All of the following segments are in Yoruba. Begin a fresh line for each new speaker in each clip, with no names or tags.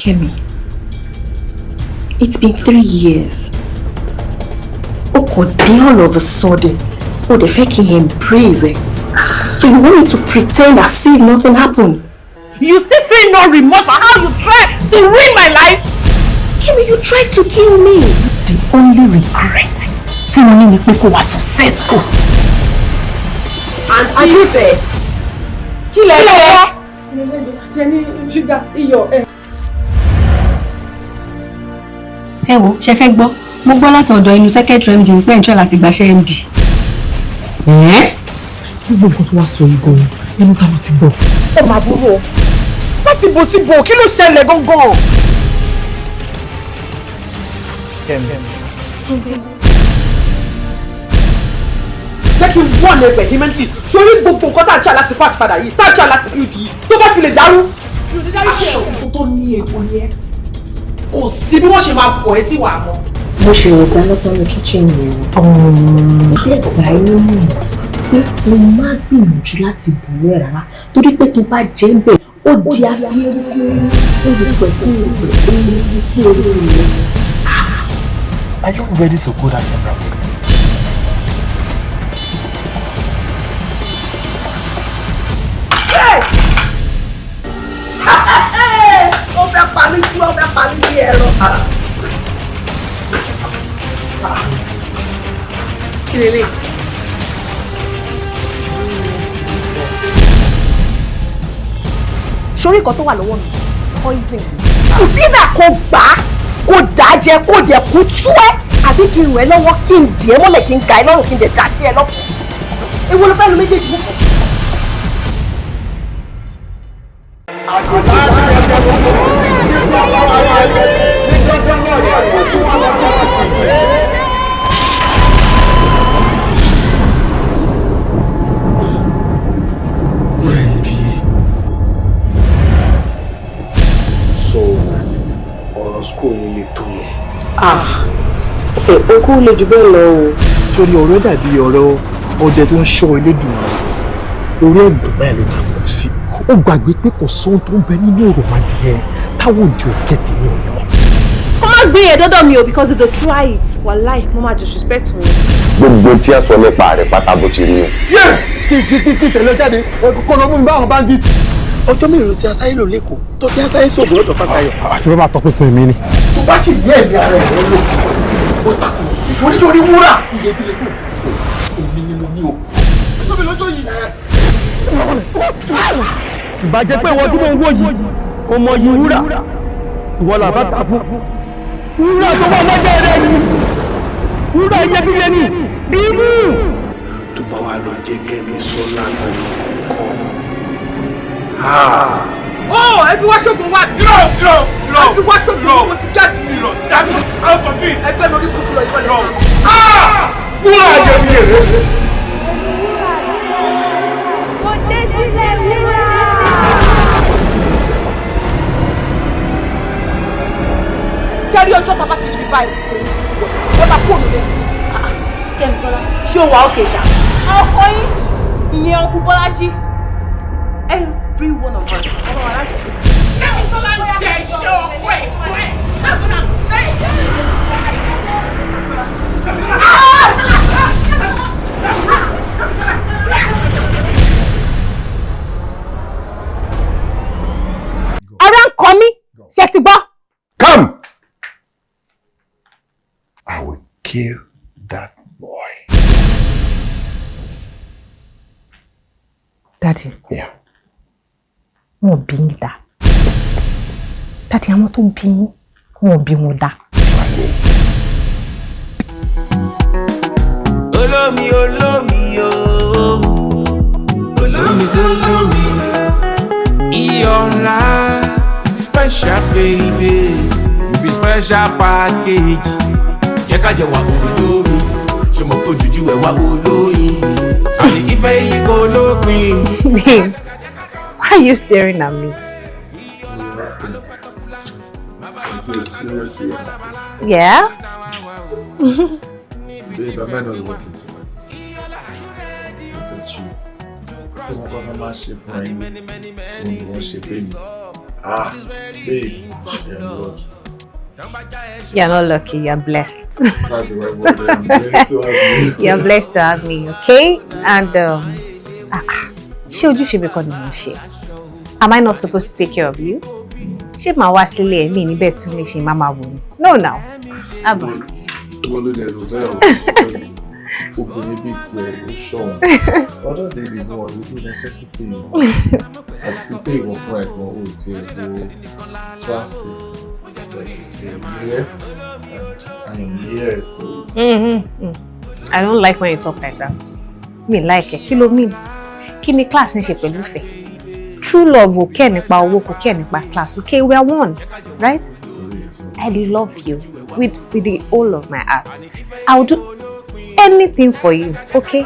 Kemi, it's been 3 years. Okode all of a sudden, the fake embrace it. So you want me to pretend as if nothing happened?
You still feel no remorse for how you tried to ruin my life?
Kemi, you tried to kill me.
The only regret is that you were successful.
Auntie Ife, kill her. Jenny, sugar, iyo.
Ẹ wo, ṣé fẹ́ gbọ́? Mo gbọ́ láti ọ̀dọ̀ inú secretary MD pé ǹtọ́ láti gbaṣẹ́ MD.
Gbogbo nǹkan tó wá sọ ibo ẹnu ká mo ti gbọ́. Ẹ máa burú o. Láti bò sí bò, kí ló ṣẹlẹ̀ gangan?
Jẹ́ kí n wọ́n lè vehemently sórí gbogbo nǹkan tá à ń ṣe láti patch padà yìí, tá à ń ṣe láti build yìí, tó bá fi lè dàrú. Aṣọ òfin tó ní èèpo ni ẹ́. Kò sí bí wọ́n ṣe máa fọ̀ ẹ́ sí wàá mọ́.
Mo ṣe ìrògbà lọ́tọ́ ní kitchen yẹn. Adébowale ló mú mi pé mo má gbìyànjú láti bù ẹ́ rárá torí pé tó bá jẹ́ ń bẹ̀ ó di afẹ́rẹ́ fún olùpẹ̀ fún olùpẹ̀ sí orí rẹ̀.
Are you ready to go that same route?
Ó fẹ́ pa mí tí ó fẹ́ pa mí bí ẹ̀rọ. Kí lélẹ̀? Sórí nǹkan tó wà lọ́wọ́ mi, poison. Ìdílé kò gbà á, kò dà jẹ, kò dẹ̀ kú tú ẹ́. Àbí kí n rẹ̀ lọ́wọ́, kí n dì ẹ́ mọ́lẹ̀, kí n ga ẹ lọ́rùn, kí n dẹ̀ dà sí ẹ lọ́fọ̀ọ́. Èwo ló fẹ́ lu méjèèjì mú kàn?
So, ọ̀rọ̀ school yìí lè tó yẹn.
Okú lè jù bẹ́ẹ̀ lọ o.
Torí ọ̀rọ̀ dàbí ọ̀rọ̀ ọdẹ tó ń ṣọ́ elédùn orí ẹ̀gbọ́n báyìí ló máa kú sí. Ó gbàgbé pé kò sóhun tó ń bẹ nínú òròmọdìyẹ táwọn òde òkè tèmi ò ní wọn.
Kó má gbé yẹn dọ́dọ̀ mi o because if they try it, wàláì mo máa disrespect wọn.
Gbogbo tí a sọ nípa rẹ̀ pátá bó ti rí ni.
Kí tẹ̀lé jáde kó lọ mú mi báwọn bandit. Ọjọ́ mélòó tí asáyé lò lẹ́kọ̀ọ́ tó tí asáyé sọ̀gbọ́n lọ́tọ̀ fásayọ̀. Àti bá tọ́ pínpín mi ni. Tó bá sì ní ẹ̀mí ara ẹ̀ lò ó takò nítorí wúrà iyebíye tó èmi ni mo ní o. Sọ́mi lọ́jọ́ yìí.
Ìbàjẹ́ pé ìwọ tí mo ń wò yìí kò mọ yìí wúrà ìwọ là bá ta fún. Wúrà tó wà lọ́jọ́ rẹ̀ yìí wúrà iyebíye ni bímú.
Tó bá wà lọ jẹ́ kẹ́mi sọ́lá gbọ̀ngàn
Ẹ fi wá ṣògùn wá. Irọ́. Ẹ fi wá ṣògùn mo ti gẹ́ẹ̀tì. Irọ́. That is out of it. Ẹgbẹ́ lórí kúkú lọ ìwọlẹ̀ náà.
wúrà iyebíye rẹ̀.
Kò dé sílẹ̀ wúrà.
Ṣé rí ọjọ́ tá a bá ti rí bí báyìí? Wọ́n máa kó òun lé.
Kẹ́misọ́lá, ṣé o wà ókè ṣá?
Ọkọ yín, ìyẹn ọkùn Bọ́lájí. Every one of us. Ọlọ́run alájọṣe. Kẹ́misọ́lá ń jẹ iṣẹ́ ọkọ ẹ̀. That's what I'm saying. Ara ń kọ mí, ṣe ti gbọ́.
Come! I will kill that boy.
Daddy.
Yeah.
Wọ́n bí yín dá. Daddy, àwọn tó bí yín, wọ́n bí wọn dá.
Olómi ooo, olómi tó lómi, Iyọ̀lá special baby, be special package. Yẹ ká jẹ wà olómi, ṣe mọ̀ pé ojújú ẹ̀ wá olóyin, àní ìfẹ́ yìí kò lópin.
Babe, why are you staring at me? Yeah?
Babe, I might not look into it. But you, I'm gonna mash it for you. When you wash it, baby. Babe, you're lucky.
You're not lucky, you're blessed.
That's the right word. I'm blessed to have you.
You're blessed to have me, okay? And am I not supposed to take care of you? She ma wá sílé mi níbẹ̀ tún lè ṣe mama wo ni. No now. Aba.
Other ladies know we do necessity. I still pay one price for plastic. I am here, so.
I don't like when you talk like that. Me like it. Kí ló mean? Kí ni class ní ṣe pẹ̀lú ìfẹ́? True love ò care nípa owó, kò care nípa class. Okay, we are one, right? I love you with the whole of my heart. I'll do anything for you, okay?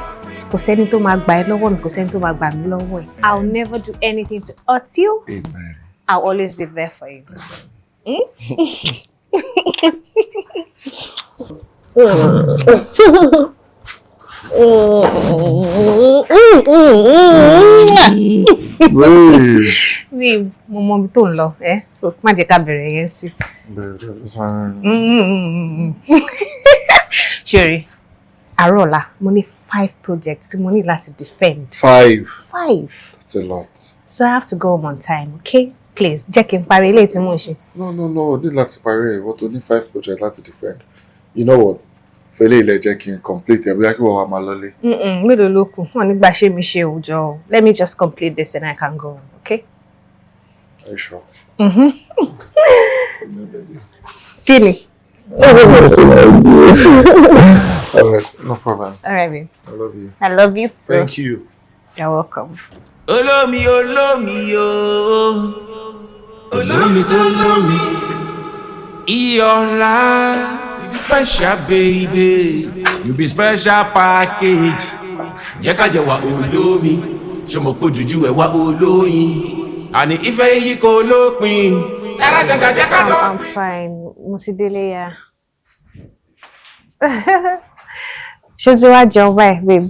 Kò sẹ́ni tó máa gbà ẹ́ lọ́wọ́ mi, kò sẹ́ni tó máa gbà mí lọ́wọ́ ẹ̀. I'll never do anything to hurt you.
Amen.
I'll always be there for you. Babe, mo mọ bí tó ń lọ, má jẹ́ ká bẹ̀rẹ̀ yẹn sí. Sherry, àárọ̀ mo ní 5 projects mo ní láti defend.
5.
That's
a lot.
So I have to go home on time, okay? Please, jẹ́ kí n parí ilé tí mo ń ṣe.
No, ní láti parí ẹ̀, wọ́n tó ní 5 projects láti defend. You know what? Fẹ́lẹ́ ilẹ̀ jẹ́ kí n complete ẹ̀ bóyá kí wọ́n wá máa lọlé.
Mélòó ló kù? Wọ́n nígbà ṣé mi ṣe òòjọ́. Let me just complete this and I can go, okay?
Are you sure?
Kí ni?
Alright, no problem.
Alright, babe.
I love you.
I love you too.
Thank you.
You're welcome.
Olómi o, olómi tó lómi, IYIOLA special baby, you be special package. Jẹ́ ká jẹ́ wá olómi, ṣọmọ pé jùjú ẹ̀ wá olóyin, àní ìfẹ́ yìí kò lópin.
I'm fine. Mo ti délé ya. Ṣé ti wá jẹun báyìí, babe?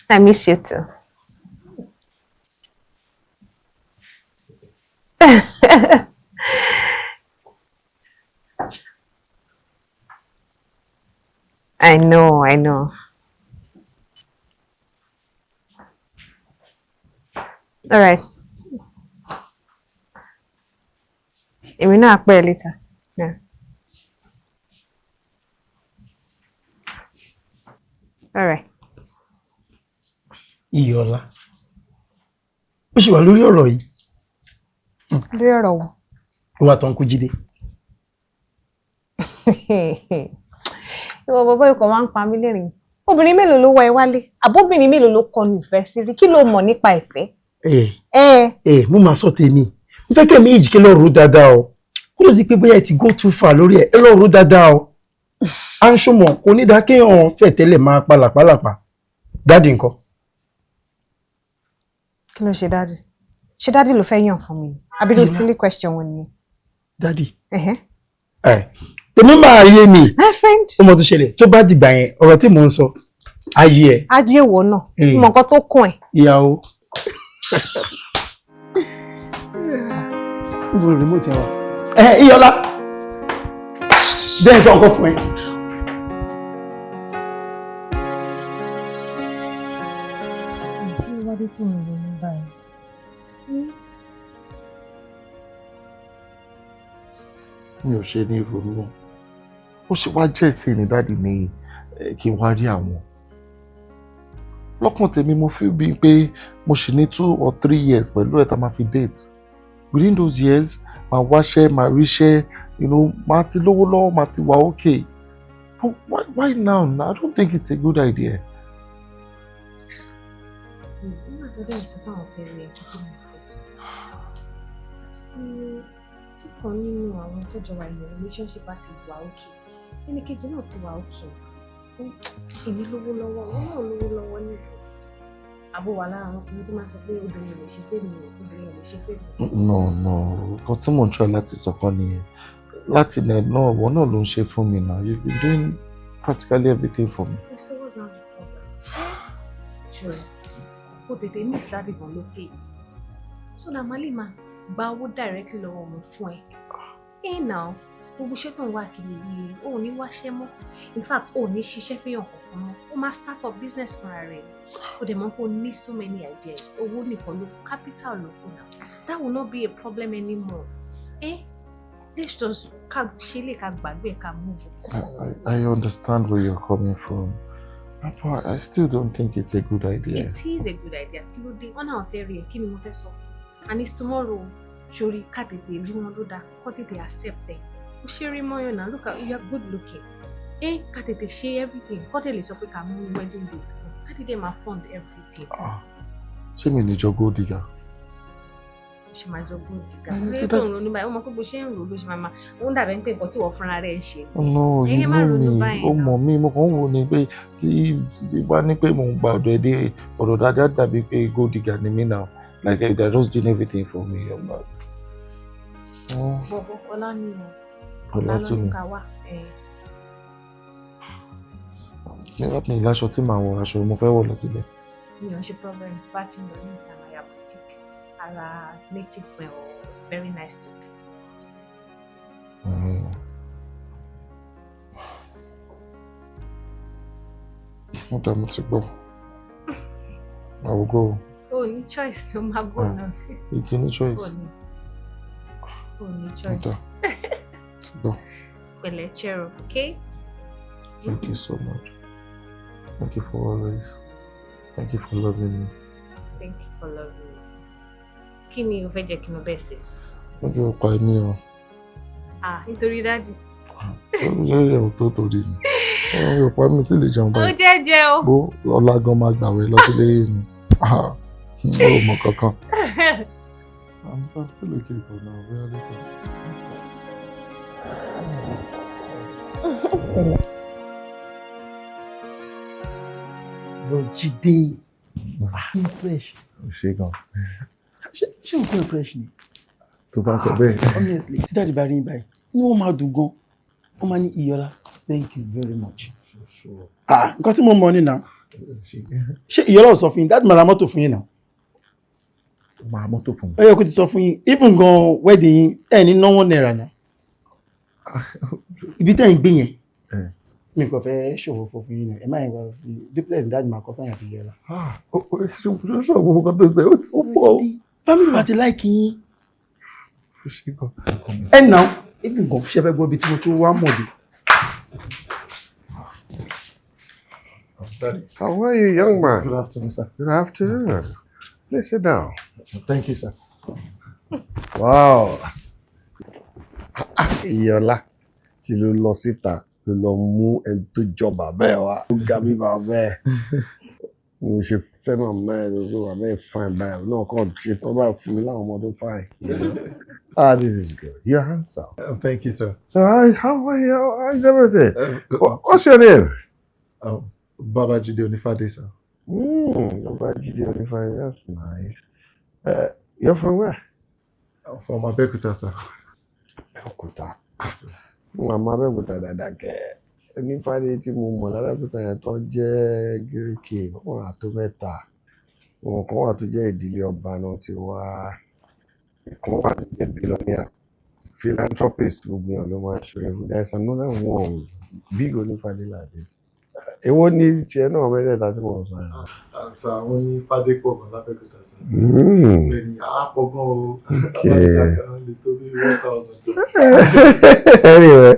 I miss you too. I know. All right. Èmi náà pè ẹ́ later. Yeah. All right.
IYIOLA. Ó ṣì wà lórí ọ̀rọ̀ yìí.
Lórí ọ̀rọ̀ wo?
Ìwà tó ń kú Jídé.
Ìwọ bàbá ikọ̀ máa ń pa mí lẹ́rìn. Obìnrin mélòó ló wá ẹ wálé? Àbóbìnrin mélòó ló kọnu ìfẹ́ sí rí? Kí ló mọ̀ nípa ìfẹ́?
Mo máa sọ tèmi. Mo fẹ́ kẹ́mi èjì kí lọ rò dáadáa o. Kó ló di pé bóyá ẹ ti go too far lórí ẹ̀. Ẹ lọ rò dáadáa o. À ń ṣọmọ kò ní dákẹ́ hàn fẹ́ tẹ́lẹ̀ máa pa làpálàpá. Dáàdì ńkọ́?
Kí ló ṣe dáàdì? Ṣé dáàdì ló fẹ́ yàn fún mi? Àbí ló silly question wọn ni?
Dáàdì. Tèmi máa yé mi.
My friend.
Ó mọ tó ṣẹlẹ̀ tó bá dìgbà yẹn ọ̀rọ̀ tí mò ń sọ. Ayé ẹ̀.
Ayé wo náà? Mọ nǹkan tó kún ẹ̀.
Ìyàwó. Níbo remote ẹ wà? IYIOLA. Jẹ́ ìsọ̀ nǹkan fún ẹ.
Kí ló wá dé tó ń lò ní báyìí?
Mi ò ṣe ní ìrònú. Ó ṣe wá jẹ́ ìsìn ní dáàdì ní kí n wá rí àwọn. Lọ́kàn tèmi mo feel bíi pé mo ṣì ní 2 or 3 years pẹ̀lú ẹ̀ tá máa fi date. Within those years, máa wáṣẹ́, máa ríṣẹ́, máa ti lówó lọ́wọ́, máa ti wà okay. But why now? I don't think it's a good idea.
Nígbà tó dẹ̀ sọ fún àwọn fẹ́rẹ̀ ẹ̀jọ́ tó máa fẹ́ sọ. Àti pé tí kan nínú àwọn tó jọ wà ní relationship àti wà okay. Ẹni kejì náà ti wà okay. Èmi lówó lọ́wọ́, wọ́n náà lówó lọ́wọ́ nílùú. Àbó wà lára àwọn ọkùnrin tó máa sọ pé obìnrin lè ṣe fẹ́ mi, obìnrin lè ṣe fẹ́ mi.
No, nǹkan tí mò ń try láti sọ kan nìyẹn. Láti ilẹ̀ náà, wọ́n náà ló ń ṣe fún mi now. You've been doing practically everything for me.
So what's now the problem? Sure. kó tètè ní ìdádì gan lókè. So na mali ma gba owó directly lọ́wọ́ wọn fún ẹ. Now, gbogbo iṣẹ́ tó ń wá kiri yìí, o ò ní wáṣẹ́ mọ́. In fact, o ò ní ṣiṣẹ́ fẹ́yàn kankan mọ́. O máa start up business fúnra rẹ̀. O dẹ̀ mọ̀ pé o ní so many ideas. Owó nìkan ló capital ló kù náà. That will not be a problem anymore. This just can't move.
I understand where you're coming from. But I still don't think it's a good idea.
It is a good idea. Kí ló dé? Ọ̀nà ọ̀fẹ́ rí ẹ̀ kí ni mo fẹ́ sọ? And it's tomorrow. Ṣorí ká tètè rí wọn ló dáa, kó tètè accept ẹ̀. Ó ṣe rí mọ́yàn náà, look at you are good looking. Ká tètè ṣe everything. Kó tètè sọ pé ká mú wedding date kan. Ká tètè máa fund everything.
Ṣé mi ní jọ gold digger?
Ṣé máa jọ gold digger? Ṣé tó ń ronú báyìí? Ó mọ̀ pé bó ṣe ń rò ló ṣe máa ó ń dàbẹ̀ pé nǹkan tí wọ́n fúnra rẹ̀ ń ṣe.
No, you know me. Ó mọ̀ mí, mo kàn ń wo ni pé tí wá ní pé mò ń gba ọ̀dọ̀ ẹ̀dẹ́ ọ̀dọ̀ dáadáa dàbí pé gold digger ni mí now. Like they're just doing everything for me.
Bọ̀bọ̀ ọlá ni o.
Ọlá tún ni. Nígbà tí ìlàṣọ tí màá wọ aṣọ mo fẹ́ wọ̀ lọ síbẹ̀.
Mi ò ṣe problem tí bá ti ń lọ ní ìsàmàyà boutique ara native friend or very nice two piece.
Mo dá mo ti gbọ́. I will go.
Oh, ní choice, o máa go náà.
It's any choice.
Oh, ní choice.
Ti gbọ́.
Pẹ̀lẹ́, cheer up, okay?
Thank you so much. Thank you for always. Thank you for loving me.
Thank you for loving me. Kí ni o fẹ́ jẹ́ kí n bẹ́ẹ̀ ṣe?
Wọ́n jẹ́ ọ̀pá ẹ̀mí o.
Nítorí dájú.
Ó jẹ́ ẹ̀ tó torí ni. Wọ́n yóò pa mí tí lè jẹun báyìí.
Ó jẹ́ o.
Bó ọlá gan máa gbàwé lọ sílé yìí ni. Ó mọ kankan. I'm still okay for now. Where are they?
Jídé, fresh.
Ṣé gan.
Ṣé o fẹ́ fresh ni?
Tó bá sọ bẹ́ẹ̀.
Honestly, tí dáàdi bá rí yín báyìí, ní wọ́n máa dùn gan. Wọ́n máa ní Iyọlá, thank you very much. Nǹkan tí mo mọ̀ ní náà. Ṣé Iyọlá ò sọ fún yín? Dáàdi máa ra mọ́tò fún yín náà.
Máa mọ́tò fún mi.
Ó yẹ kó ti sọ fún yín. Even gan wedding yín, ẹ̀ ní náwó náírà náà. Ibi tẹ́ ń gbé yẹn. Mi kò fẹ́ ṣòwò fún yín náà. Ẹ máa ń wá duplex dáàdi máa kọ́ fún yín àti Iyọlá.
Ṣé gbogbo kan tó ṣe ó ti pọ̀?
Family wa ti láìkì yín. Ẹ náà, even gan ṣe fẹ́ gbọ́ ibi tí mo tún wá mọ̀ dé.
Daddy.
How are you, young man?
Good afternoon, sir.
Good afternoon. Please sit down.
Thank you, sir.
Wow. Iyọlá, tí ló lọ síta, ló lọ mú ẹni tó jọ bàbá ẹ̀ wá. Ó ga bí bàbá ẹ̀. Mo ṣe fẹ́ màmá ẹ̀ lórí bàbá ẹ̀ fine báyìí. Náà kàn ṣe tán báyìí fún mi láwọn ọmọdé fine. This is good. You're handsome.
Thank you, sir.
So how are you? How is everything? What's your name?
Babajide Onifade, sir.
Babajide Onifade. That's nice. You're from where?
From Abeokuta, sir.
Abeokuta. Mama Abeokuta dáadáa kẹ́. Onifade tí mo mọ̀ l'Abeokuta yẹn tó jẹ́ Gíríkì. Wọ́n á tó mẹ́ta. Wọ́n kan wà tó jẹ́ ìdílé ọba náà ti wá. Kan wà tó jẹ́ billionaire. Philanthropist gbogbo èèyàn ló máa ń ṣe. There's another one. Big Onifade like this. Èwo ni tiẹ̀ náà mẹ́tẹ̀ẹ̀ta tí mo sọ yẹn.
Sir, wọ́n ní Fadé pọ̀ gan l'Abeokuta, sir. Bẹ́ẹ̀ni, pọ̀ gan o. Lè tó bí 1,000.
Anyway,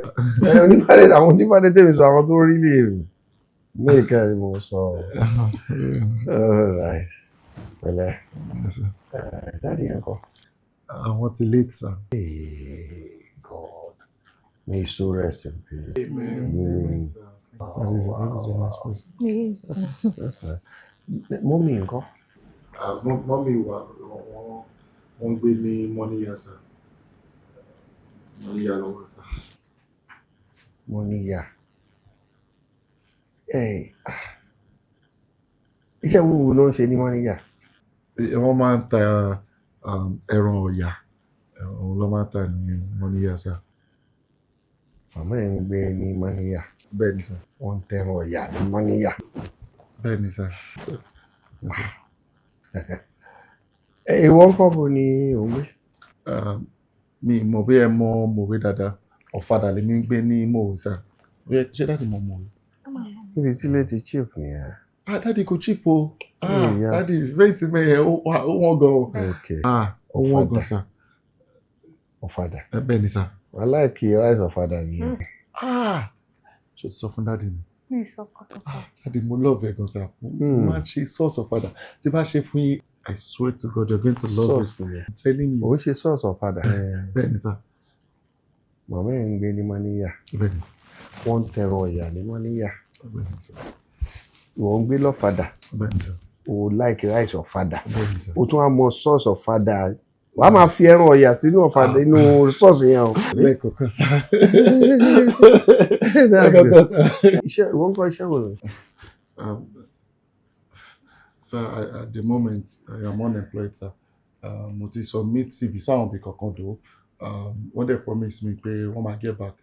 àwọn Onífádé tèmi sọ àwọn tó rí lè mẹ́ẹ̀ká ni mo sọ. Alright. Pẹ̀lẹ́. Daddy yẹn kọ́.
Àwọn ti late, sir.
Hey, God. May his soul rest in peace.
Amen.
Yes.
That's right. Mọ́mí nǹkan.
Mọ́mí wa wọ́n gbé ní Mọ́níyà, sir. Mọ́níyà lọ́wọ́, sir.
Mọ́níyà. Iṣẹ́ wúwo ló ń ṣe ní Mọ́níyà.
Wọ́n máa ń ta ẹran ọ̀yà. Òun ló máa ń ta ní Mọ́níyà, sir.
Màmá ẹ̀ ń gbé ní Mọ́níyà.
Bẹ́ẹ̀ni, sir.
Wọ́n ń tẹran ọ̀yà ní Mọ́níyà.
Bẹ́ẹ̀ni, sir.
Ìwọ ńkọ́ bo ni ò ń gbé?
Mi mọ̀ bí ẹ mọ Mòwe dáadáa. Ọ̀fadà lèmi ń gbé ní Mòwe sá. Ṣé dáàdì mọ Mòwe?
Níbi tí ilé ti cheap nìyẹn.
Dáàdì kò cheap o. Dáàdì rate mẹ́yẹn ó wọ́n gan o. Ó wọ́n gan sá.
Ọ̀fadà.
Bẹ́ẹ̀ ni sá.
I like rice ọ̀fadà nìyẹn.
Ṣé o ti sọ fún dáàdì ni?
Mi sọ kọ́kọ́.
Dáàdì mo love ẹ gan sá. Má ṣe sauce ọ̀fadà. Tí bá ṣe fún yín, I swear to God you're going to love this. I'm telling you.
Ó ṣe sauce ọ̀fadà.
Bẹ́ẹ̀ ni sá.
Màmá ẹ̀ ń gbé ní Mọ́níyà.
Bẹ́ẹ̀ ni.
Wọ́n ń tẹran ọ̀yà ní Mọ́níyà.
Bẹ́ẹ̀ ni sá.
Ìwọ ń gbé lọ́fadà.
Bẹ́ẹ̀ ni sá.
O like rice ọ̀fadà.
Bẹ́ẹ̀ ni sá.
O tún wá mọ sauce ọ̀fadà. Wàá máa fi ẹran ọ̀yà sínú ọ̀fadà inú sauce yẹn o.
Bẹ́ẹ̀ kọ̀ọ̀kan sá.
Iṣẹ́ ìwọ ń kọ́ iṣẹ́ wo lọ?
Sir, at the moment, I am unemployed, sir. Mo ti submit CV sáwọn bí kankan dò. Wọ́n dẹ̀ promise me pé wọ́n máa get back.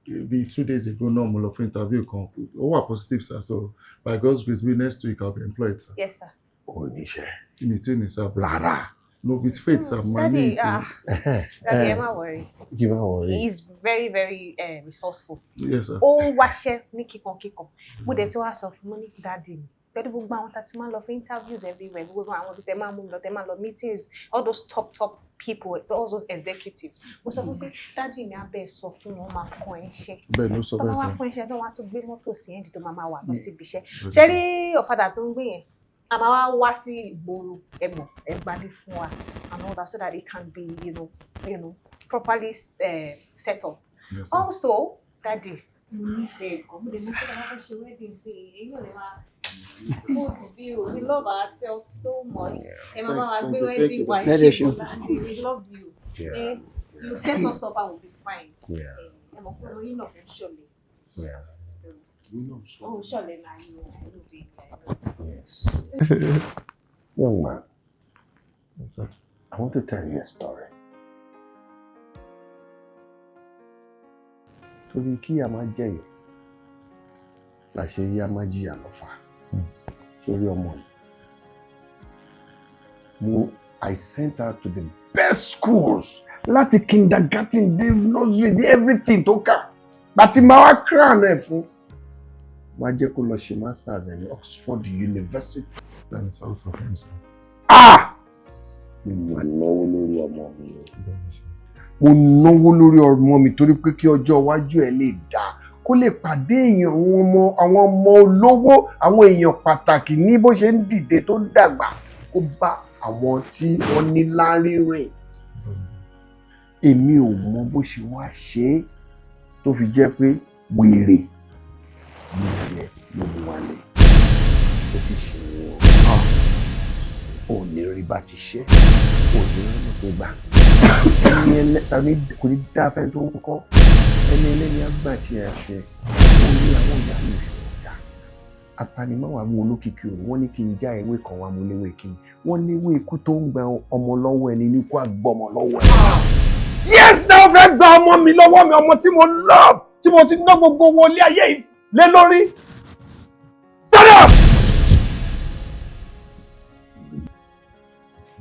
Bí 2 days ago náà mo lọ fún interview kan. Ó wà positive, sir. So by God's grace, by next week I'll be employed, sir.
Yes, sir.
O níṣẹ́.
Mi tí ní sir.
Rárá.
No, with faith, sir.
Daddy, Daddy, má worry.
Kí má worry.
He is very, very resourceful.
Yes, sir.
Ó ń wáṣẹ́ ní kíkankíkan. Mo dẹ̀ tí wàá sọ fún mi ní Daddy mi. Pẹ̀lú gbogbo àwọn tá ti máa ń lọ fún interviews everywhere, gbogbo àwọn ibi tẹ́ máa ń mú lọ, tẹ́ máa lọ meetings, all those top people, all those executives. Mo sọ fún pé Daddy mi á bẹ́ẹ̀ sọ fún wọn máa fún ẹ iṣẹ́.
Bẹ́ẹ̀ ló sọ bẹ́ẹ̀ sọ.
Tọ́ba wá fún iṣẹ́ náà wá tún gbé mọ́tò sí ẹ̀ǹdì tó máa wà lọ síbi iṣẹ́. Ṣé rí ọ̀fadà tó ń gbé yẹn? A máa wá sí ìgboro ẹ̀mọ̀ ẹ̀gbálẹ̀ fún wa and all that so that it can be, you know, properly set up.
Yes,
Also, Daddy, mo nífẹ̀ẹ́ gan. Mo lè ní kí wọ́n fẹ́ ṣe wedding sí i. Èyí ò lè máa we love ourselves so much. And Mama, we wedding wife. We love you. Yeah. You set us up and we'll be fine.
Yeah.
You know, surely.
Yeah.
So, oh, surely now you will be
Yes. Young man, I want to tell you a story. Torí kí a máa jẹyọ, la ṣe yá máa jìyà lọ́fà. Sórí ọmọ yìí. I sent her to the best schools. Láti kindergarten, dé nursery, dé everything tó kà. Bàtí máa wá crown ẹ̀ fún. Máa jẹ́ kó lọ ṣe masters ẹ̀ ní Oxford University.
That is out of him, sir.
Mo máa náwó lórí ọmọ mi. Mo náwó lórí ọmọ mi torí pé kí ọjọ́ iwájú ẹ̀ lè dáa. Kó lè pàdé èèyàn àwọn ọmọ olówó, àwọn èèyàn pàtàkì ní bó ṣe ń dìde tó ń dàgbà. Kó bá àwọn tí wọ́n ní láárí rìn. Èmi ò mọ bó ṣe wá ṣe é tó fi jẹ́ pé wèrè ní tiẹ̀ ló mú wálé. Ó ti ṣe wọ́n. Ò ní rí bá ti ṣe. Ò ní rí ló tó gbà. Ẹni ẹlẹ́ta kò ní dá fẹ́ tó ń kọ́. Ẹni ẹlẹ́ni àgbàṣe àṣẹ. Ó ní àwọn ìyá mi ìṣòro dá. Apanimọ́wàá mú olókìkí òru. Wọ́n ní kí n já ewé kan wá mú léwé kí n. Wọ́n léwé ikú tó ń gba ọmọ lọ́wọ́ ẹni ní kó àgbọ̀mọ̀ lọ́wọ́ ẹ̀. Yes, náà fẹ́ gba ọmọ mi lọ́wọ́ mi, ọmọ tí mo love, tí mo ti ná gbogbo owó ilé ayé lé lórí. Stand up!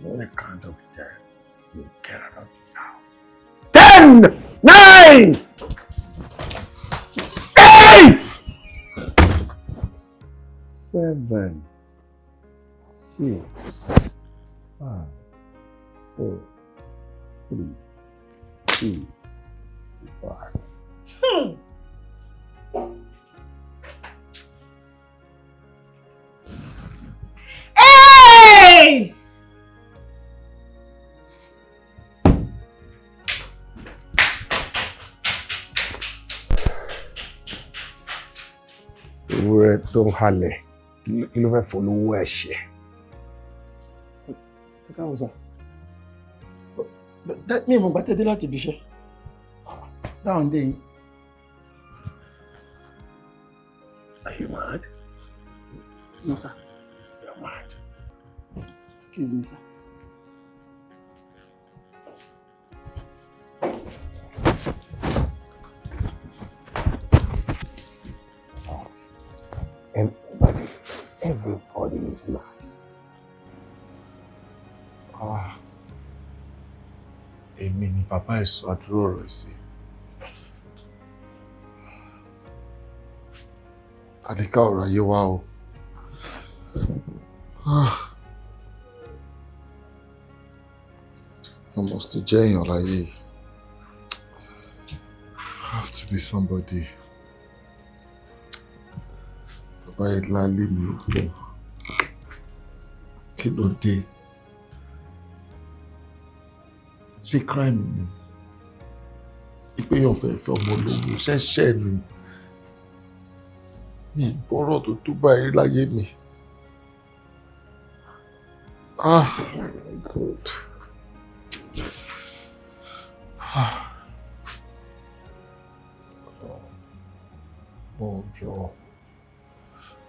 On the count of 10, you get out of this house. 10, 9, 8, 7, 6, 5, 4, 3, 2, 1.
Hey!
Ewúrẹ́ tó ń halẹ̀ kí ló fẹ́ folówó ẹ̀ṣẹ̀.
Ẹ káwọn sá. Mi ò mọ̀ gbà tẹ́tẹ́ láti ibi iṣẹ́. Dáhùn dé yìí.
Are you mad?
No, sir.
You're mad.
Excuse me, sir.
Everybody is mad.
bàbá ẹ̀ sọ àdúrà ọ̀rọ̀ sí. Àdìká ọ̀rọ̀ ayé wa o. I must jẹ́ èèyàn láyé yìí. I have to be somebody. Bàbá ìlà lé mi ò pọ̀. Kí ló dé? Ṣé crime ni? Ìpéyàn fẹ́ fẹ́ ọmọ olówó ṣẹ́ṣẹ́ ni. Mi gbọ́rọ̀ tó tó báyìí láyé mi. God.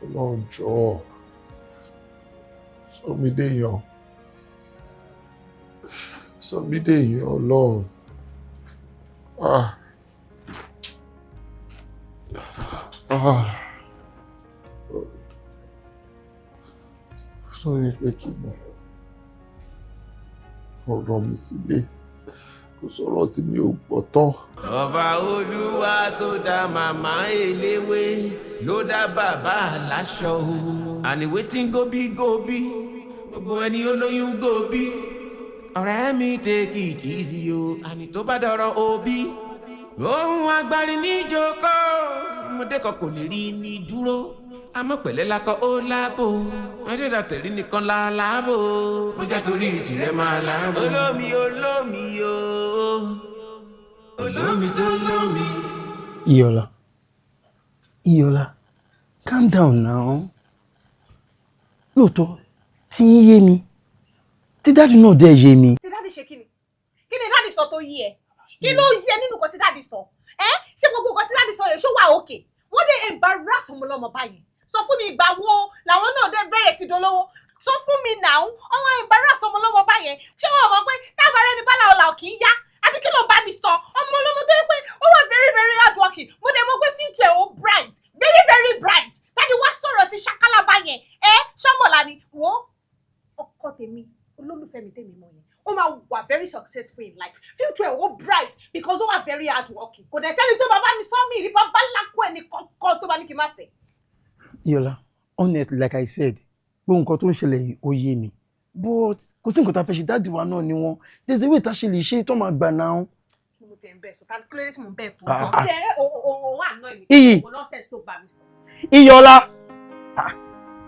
Ọlọ́run jọ̀ọ́. Sọ mí déèyàn. Sọ mí déèyàn Ọlọ́run. Sọ́yìn pé kí ni ọ̀rọ̀ mi sílé kò sọ̀rọ̀ tí mi ò gbọ́ tán.
Ọba Olúwa tó dá màmá eléwé ló dá bàbá aláṣọ o. Àní wetin gobi gobi gbogbo ẹni olóyún gobi. Ọ̀rẹ́ mi take it easy o. Àní tó bá dọ̀rọ̀ òbí. Ohun agbárí níjókòó. Ọmọdé kan kò lè rí ní dúró. Àmọ́ pẹ̀lẹ́ lakọ ó lábò. Ajẹ́dá tẹ̀lé nìkan la lábò. Ó jẹ́ torí tìrẹ máa lábò. Olómi olómi o. Olómi tó lómi.
Iyọ̀lá, calm down now. Lóòótọ́, tí ń yé mi. Tí dáàdì náà dẹ̀ yé mi.
Tí dáàdì ṣe kí ni? Kí ni dáàdì sọ tó yé ẹ? Kí ló yẹ nínú nǹkan tí dáàdì sọ? Ṣé gbogbo nǹkan tí dáàdì sọ yẹn ṣó wà òkè? Wọ́n dé embarrass ọmọlọ́mọ báyìí. Sọ fún mi ìgbà wo làwọn náà dé bẹ̀rẹ̀ sí dolówó? Sọ fún mi náà, ọmọ embarrass ọmọlọ́mọ báyẹn. Ṣé wọ́n mọ̀ pé tábàárẹ̀ ní bálá ọ̀la ò kì í yá? Àbí kí ló bá mi sọ? Ọmọ ọlọ́mọ tó yẹ pé ó wà very very hard working. Mo dẹ̀ mọ̀ pé future ẹ̀ ó bright, very very bright. Dáàdi wá sọ̀rọ̀ sí ṣákálá báyẹn. Ṣọ́mọ̀lá ni wo ọkọ tèmi, olólùfẹ́ mi tèmi mọ̀ yẹn. Ó máa wà very successful in life. Future ẹ̀ ó bright because ó wà very hard working. Kò dẹ̀ sẹ́ni tó bàbá mi sọ mí rí bàbá lákò ẹni kọ̀ọ̀kan tó bá ní kí n má fẹ́.
Iyọ̀lá, honestly, like I said, gbogbo nǹkan tó ń ṣẹlẹ̀ yìí ó yé mi. But kò sí nǹkan tá a fẹ́ ṣe, dáàdì wa náà ni wọ́n. There's a way tá a ṣe lè ṣe tó máa gbà náà.
Mo ti ń bẹ̀ sọ, kí ló dé tí mo ń bẹ̀ tó jọ? Ṣé òun àná ìlú?
Iyì.
Òun náà sẹ̀ tó bá mi sọ.
Iyọ̀lá,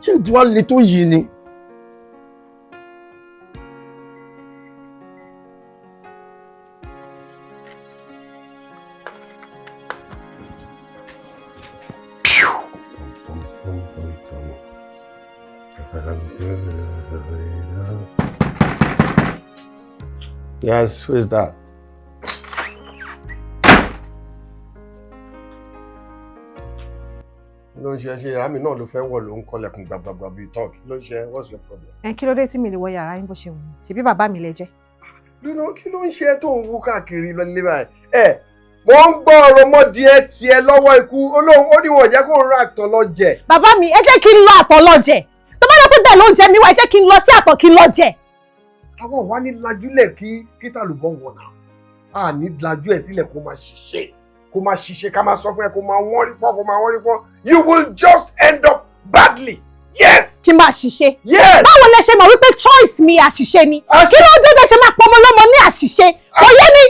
ṣé ìdíwà lè tó yìí ni?
Yes, who is that? Ló ń ṣe ìrámì náà ló fẹ́ wọ̀ ló ń kọlẹ̀kùn gbàgbàgbà bíi tọ́ọ̀kì. Ló ń ṣe what's your problem?
Kí ló dé tí mi lè wọ yàrá yín bó ṣe wù mí? Ṣebí bàbá mi lẹ jẹ́.
Kí ló ń ṣe tó ń wú káàkiri lọ́lé báyìí? Wọ́n ń gbọ́ ọ̀rọ̀ mọ́ díẹ̀ tiẹ̀ lọ́wọ́ ikú. Olóhùn ó ní wọ́n jẹ́ kó ń ra àtọ̀ lọ jẹ.
Bàbá mi, ẹ jẹ́ kí n lọ àtọ̀ lọ jẹ. Tó bá yẹ pé bẹ́ẹ̀ ló ń jẹ mí wá, ẹ jẹ́ kí n lọ sí àtọ̀ kí n lọ jẹ.
Àwọn wa ní lajúlẹ̀ kí tàlùbọ̀ wọ̀ náà. A ní lajú ẹ̀ sílẹ̀ kó máa ṣiṣẹ́ ká máa sọ fún ẹ kó máa wọ́n rí pọ́. You will just end up badly. Yes.
Kí n máa ṣiṣẹ́.
Yes.
Báwo lẹ ṣe mọ̀ wípé choice mi àṣìṣe ni? Kí ló dé bẹ́ẹ̀ ṣe máa pọ̀ ọmọ lọ́mọ ní àṣìṣe? Kò yé mi.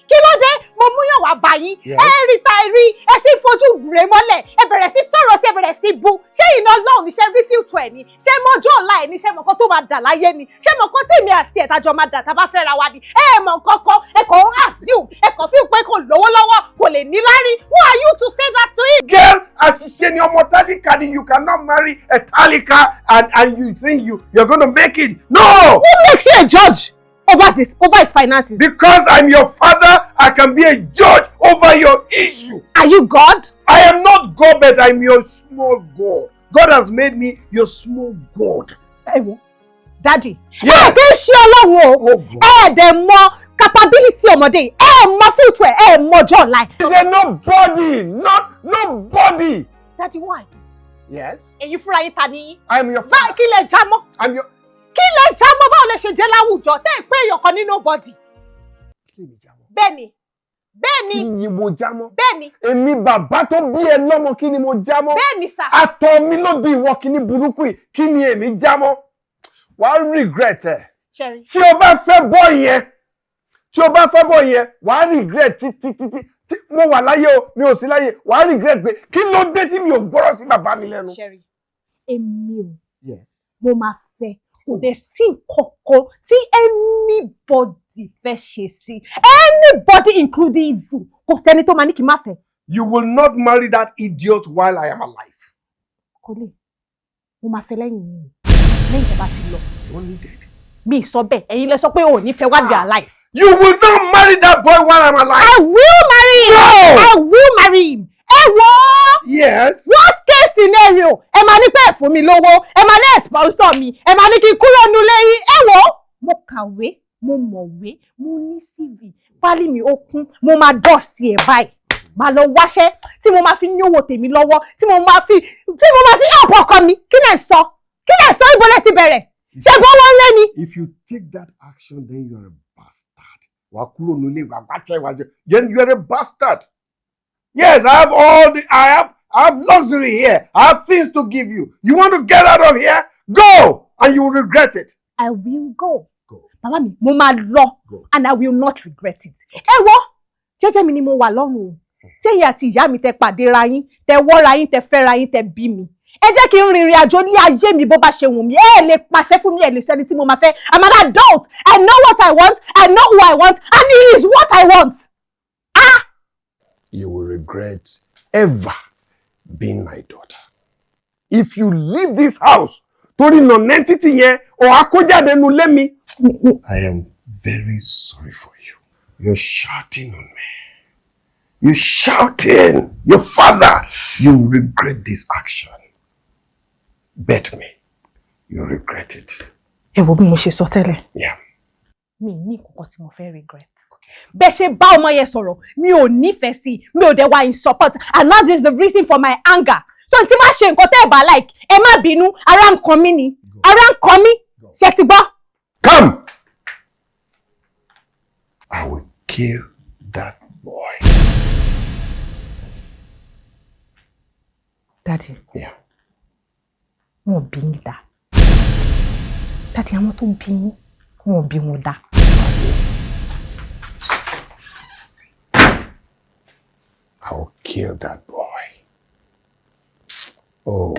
Kí ló dé? Mo múyàn wá báyìí. Rí ta rí, ẹ ti fojú rè mọ́lẹ̀. Ẹ bẹ̀rẹ̀ sí sọ̀rọ̀ sí ẹ bẹ̀rẹ̀ sí bu. Ṣé iná Ọlọ́run ni? Ṣé rí future ẹ̀ ni? Ṣé mọ́jọ́ ọ̀la ẹ̀ ni? Ṣé mọ̀kọ́ tó máa dà láyé ni? Ṣé mọ̀kọ́ tèmi àti ẹ̀tajọ́ máa dà tá a bá fẹ́ ra wa ni? Mọ̀ kọ́kọ́, ẹ kàn ń assume, ẹ kàn fi pé kò lówó lọ́wọ́, kò lè ní lárí. Who are you to say that to him?
Girl, àṣìṣe ni ọmọ tálíkà ni you cannot marry a tálíkà and you think you're going to make it. No!
Who makes you a judge over his finances?
Because I'm your father, I can be a judge over your issue.
Are you God?
I am not God, but I'm your small God. God has made me your small God.
Daddy, kì í ṣe Ọlọ́run o. Dẹ̀ mọ capability ọmọdé. Mọ future, mọjọ́ ọ̀la.
He's a nobody.
Daddy, why?
Yes.
Èyí fúnra yín ta ni.
I am your father.
Kí lẹ já mọ́? Kí lẹ já mọ́ báwo lẹ ṣe jẹ́ láwùjọ tẹ́ ẹ̀ pé èèyàn kan ní nobody. Bẹ́ẹ̀ni.
Kí ni mo já mọ́?
Bẹ́ẹ̀ni.
Èmi bàbá tó bí ẹ lọ́mọ kí ni mo já mọ́?
Bẹ́ẹ̀ni sà.
Àtọ̀ mi ló di ìwọ kí ni burúkú yìí kí ni èmi já mọ́? Wàá regret ẹ̀.
Sherry.
Tí o bá fẹ́ bọ́ yẹn, wàá regret títí. Mo wà láyé o, mi ò sí láyé, wàá regret pé kí ló dé tí mi ò gbọ́rọ̀ sí bàbá mi lẹ́nu.
Sherry, èmi ò, mo máa fẹ́, kò dẹ̀ sí nǹkan tí anybody fẹ́ ṣe sí. Anybody including you, kò sẹ́ni tó máa ní kí n má fẹ́.
You will not marry that idiot while I am alive.
Kò lè, mo máa fẹ́ lẹ́yìn mi, lẹ́yìn tẹ́ bá ti lọ.
You're needed.
Mi sọ bẹ́ẹ̀, ẹ̀yin lẹ sọ pé o ò ní fẹ́ while you are alive.
You will not marry that boy while I'm alive.
I will marry him.
No!
I will marry him.
Yes.
Worst case scenario, ẹ máa ní pé ẹ fún mi lówó, ẹ máa ní sponsor mi, ẹ máa ní kí n kúrò nulé yín. Mo kàwé, mo mọ̀wé, mo ní CV, pálí mi ó kún, mo máa dust ẹ̀ báyìí. Màá lọ wáṣẹ́ tí mo máa fi ní owó tèmi lọ́wọ́, tí mo máa fi help ọkọ mi. Kí lẹ sọ? Ibo lẹ ti bẹ̀rẹ̀? Ṣé gbọ́ wọ́n lé ni?
If you take that action, then you're a bastard. Then you're a bastard. Yes, I have luxury here. I have things to give you. You want to get out of here? Go! And you will regret it.
I will go. Bàbá mi, mo máa lọ. And I will not regret it. Jẹ́jẹ́ mi ni mo wà lọ́rùn. Tẹ́yìn àti ìyá mi tẹ pàdé ra yín, tẹ wọ́ra yín, tẹ fẹ́ra yín, tẹ bí mi. Ẹ jẹ́ kí n rìnrìn àjò ní ayé mi bó bá ṣe wù mí. Ẹ lè pàṣẹ fún mi, ẹ lè ṣẹ́ni tí mo máa fẹ́. I'm an adult. I know what I want. I know who I want. And it is what I want.
You will regret ever being my daughter. If you leave this house, torí non-entity yẹn, or akójáde nulẹ̀ mi. I am very sorry for you. You're shouting on me. You're shouting. Your father, you regret this action. Bet me, you regret it.
Ẹ wo bí mo ṣe sọ tẹ́lẹ̀.
Yeah.
Mi ní nǹkan tí mo fẹ́ regret. Bẹ́ẹ̀ ṣe bá ọmọ yẹn sọ̀rọ̀, mi ò nífẹ̀ẹ́ sí, mi ò dẹ̀ wá in support, and that is the reason for my anger. So tí má ṣe nǹkan tẹ́ ẹ bá like, ẹ má bínú, ara ń kan mí ni, ara ń kan mí, ṣé ti gbọ́?
Come! I will kill that boy.
Daddy.
Yeah.
Wọ́n bí yín dá. Daddy, àwọn tó bí yín, wọ́n bí wọn dá.
I will kill that boy. Oh.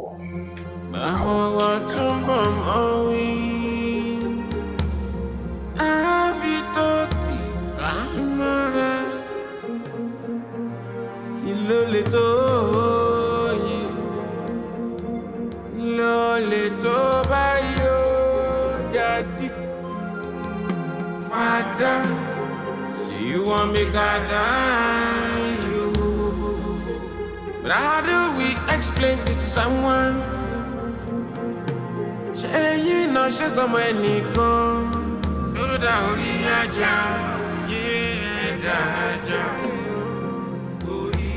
Father, you want me to die, you. But how do we explain this to someone? Say you know she's somewhere nìkan. Ó dá orí ajá, yeah, dájá. Orí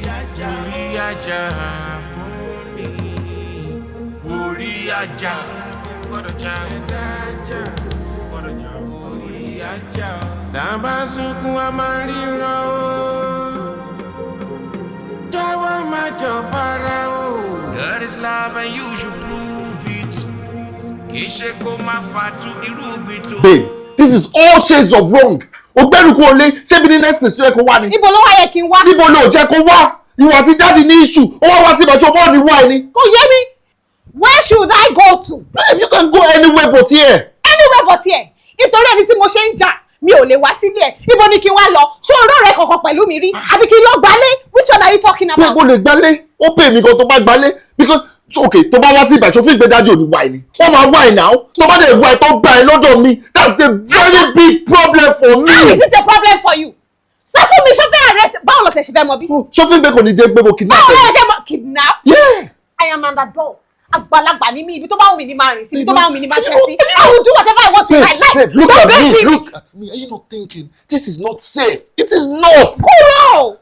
ajá fún mi. Orí ajá, gbọ́dọ̀ já, dájá. Gbọ́dọ̀ já, orí ajá. Tàbá sunkún a máa ríran o. Jáwọ́ má jọ fara o. God is love and you should prove it. Kì í ṣe kó má fàtú irúgbìn tó.
Babe, this is all shades of wrong. Ògbẹ́rù kò lè ṣébi ní next place kó wá ni.
Níbo ló wá yẹ kí n wá?
Níbo ló jẹ́ kó wá? Ìwà àti dáàdì ní issue. Ó wá sí ìbàjọ́ bọ́ọ̀lù wá ẹni.
Kò yé mi. Where should I go to?
Babe, you can go anywhere but here.
Anywhere but here. Nítorí ẹni tí mo ṣe ń jà. Mi ò lè wá sílé ẹ̀. Ibo ni kí n wá lọ? Ṣé ọ̀rọ̀ rẹ kankan pẹ̀lú mi rí? Àbí kí n lọ gbálé? Which one are you talking about?
Babe, o lè gbálé. Ó pè mí gan tó bá gbálé. Because okay, tó bá wá sí ìbàjọ́ fún ìgbẹ́dájọ́ ò ní wá ẹni. Wọ́n máa wá ẹ̀ náà. Tó bá dẹ̀ wá ẹ̀ tó gbà ẹ̀ lọ́dọ̀ mi. That's a very big problem for me.
How is it a problem for you? Sọ fún mi ṣó fẹ́ arrest báwo lọ tẹ̀ ṣe fẹ́ mọ bí?
Ṣọ́fín bẹ́ẹ̀ kò ní jẹ́ pé mo kidnap ẹ̀.
Báwo lọ ṣe mọ kidnap?
Yeah.
I am an adult. Àgbàlagbà ni mí, ibi tó bá wù mí ni máa rìn sí, ibi tó bá wù mí ni máa kẹ́ sí. I will do whatever I want with my life.
Babe, look at me. Look at me. Are you not thinking? This is not safe. It is not.
Kúrò!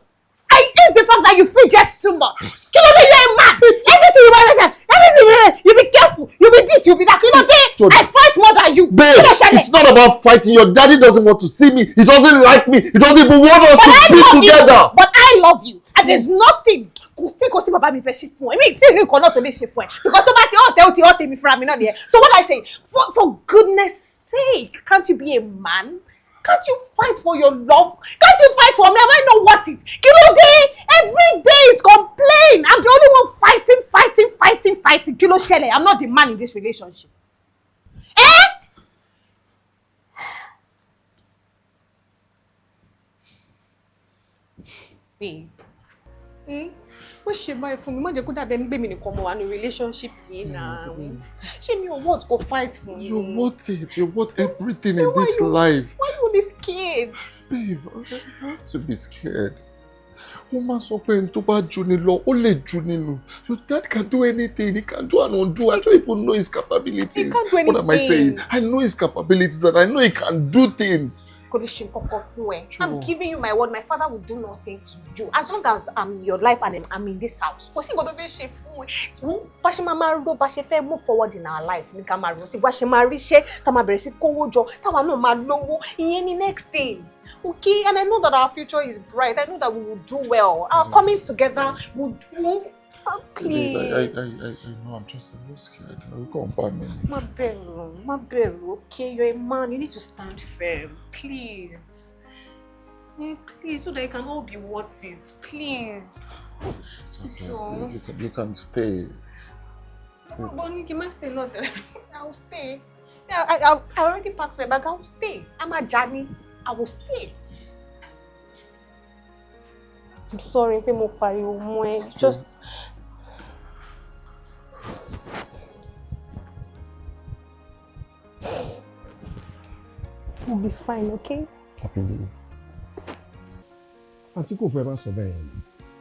I hate the fact that you fidget too much. Kí ló dé yẹn man? Everything you want, everything you be careful. You be this, you be that. Kí ló dé? I fight more than you.
Babe, it's not
about fighting. Your daddy doesn't want to see me. He doesn't like me. He doesn't even want us to be together.
But I love you. And there's nothing. Kò sí bàbá mi fẹ́ ṣe fún ẹ. Mi tí ní nǹkan náà tó lè ṣe fún ẹ. Because tó bá ti ọ̀tẹ̀ mi fúnra mi náà nìyẹn. So what I say, for goodness sake, can't you be a man? Can't you fight for your love? Can't you fight for me? Am I not worth it? Every day is complain. I'm the only one fighting. Kí ló ṣẹlẹ̀? I'm not the man in this relationship. Babe. Wọ́n ṣe báyìí fún mi. Má jẹ́ kó dàbí ẹni gbé mi nìkan mọ́ wà ní relationship yìí náà. Ṣé mi ò want kó fight fún mi?
You want it. You want everything in this life.
Why are you always scared?
Babe, I have to be scared. Wọ́n máa sọ pé ẹni tó bá jù ní lọ, ó lè jù nínú. Your dad can do anything. He can do and undo. I don't even know his capabilities.
He can't do anything.
What am I saying? I know his capabilities and I know he can do things.
I'm giving you my word. My father will do nothing to you as long as I'm in your life and I'm in this house. Kò sí nǹkan tó fẹ́ ṣe fún ẹ. Bá ṣe máa rò, bá ṣe fẹ́ move forward in our life ní ká máa rò sí. Bá ṣe máa ríṣẹ́, tá máa bẹ̀rẹ̀ sí kówó jọ, táwa náà máa lówó. Ìyẹn ni next thing. Okay, and I know that our future is bright. I know that we will do well. Our coming together will do. Please.
I know. I'm just a little scared. I will come back, man.
My bẹ̀rù, okay? You're a man. You need to stand firm. Please. Please, so that you can all be worth it. Please.
It's okay. You can stay.
Bonnie, you might stay not. I will stay. Yeah, I already packed my bag. I will stay. I'm a journey. I will stay. I'm sorry if I'm pariwo mọ́ ẹ. Just. We'll be fine, okay?
Happy baby. Àǹtí kò fẹ́ má sọ bẹ́ẹ̀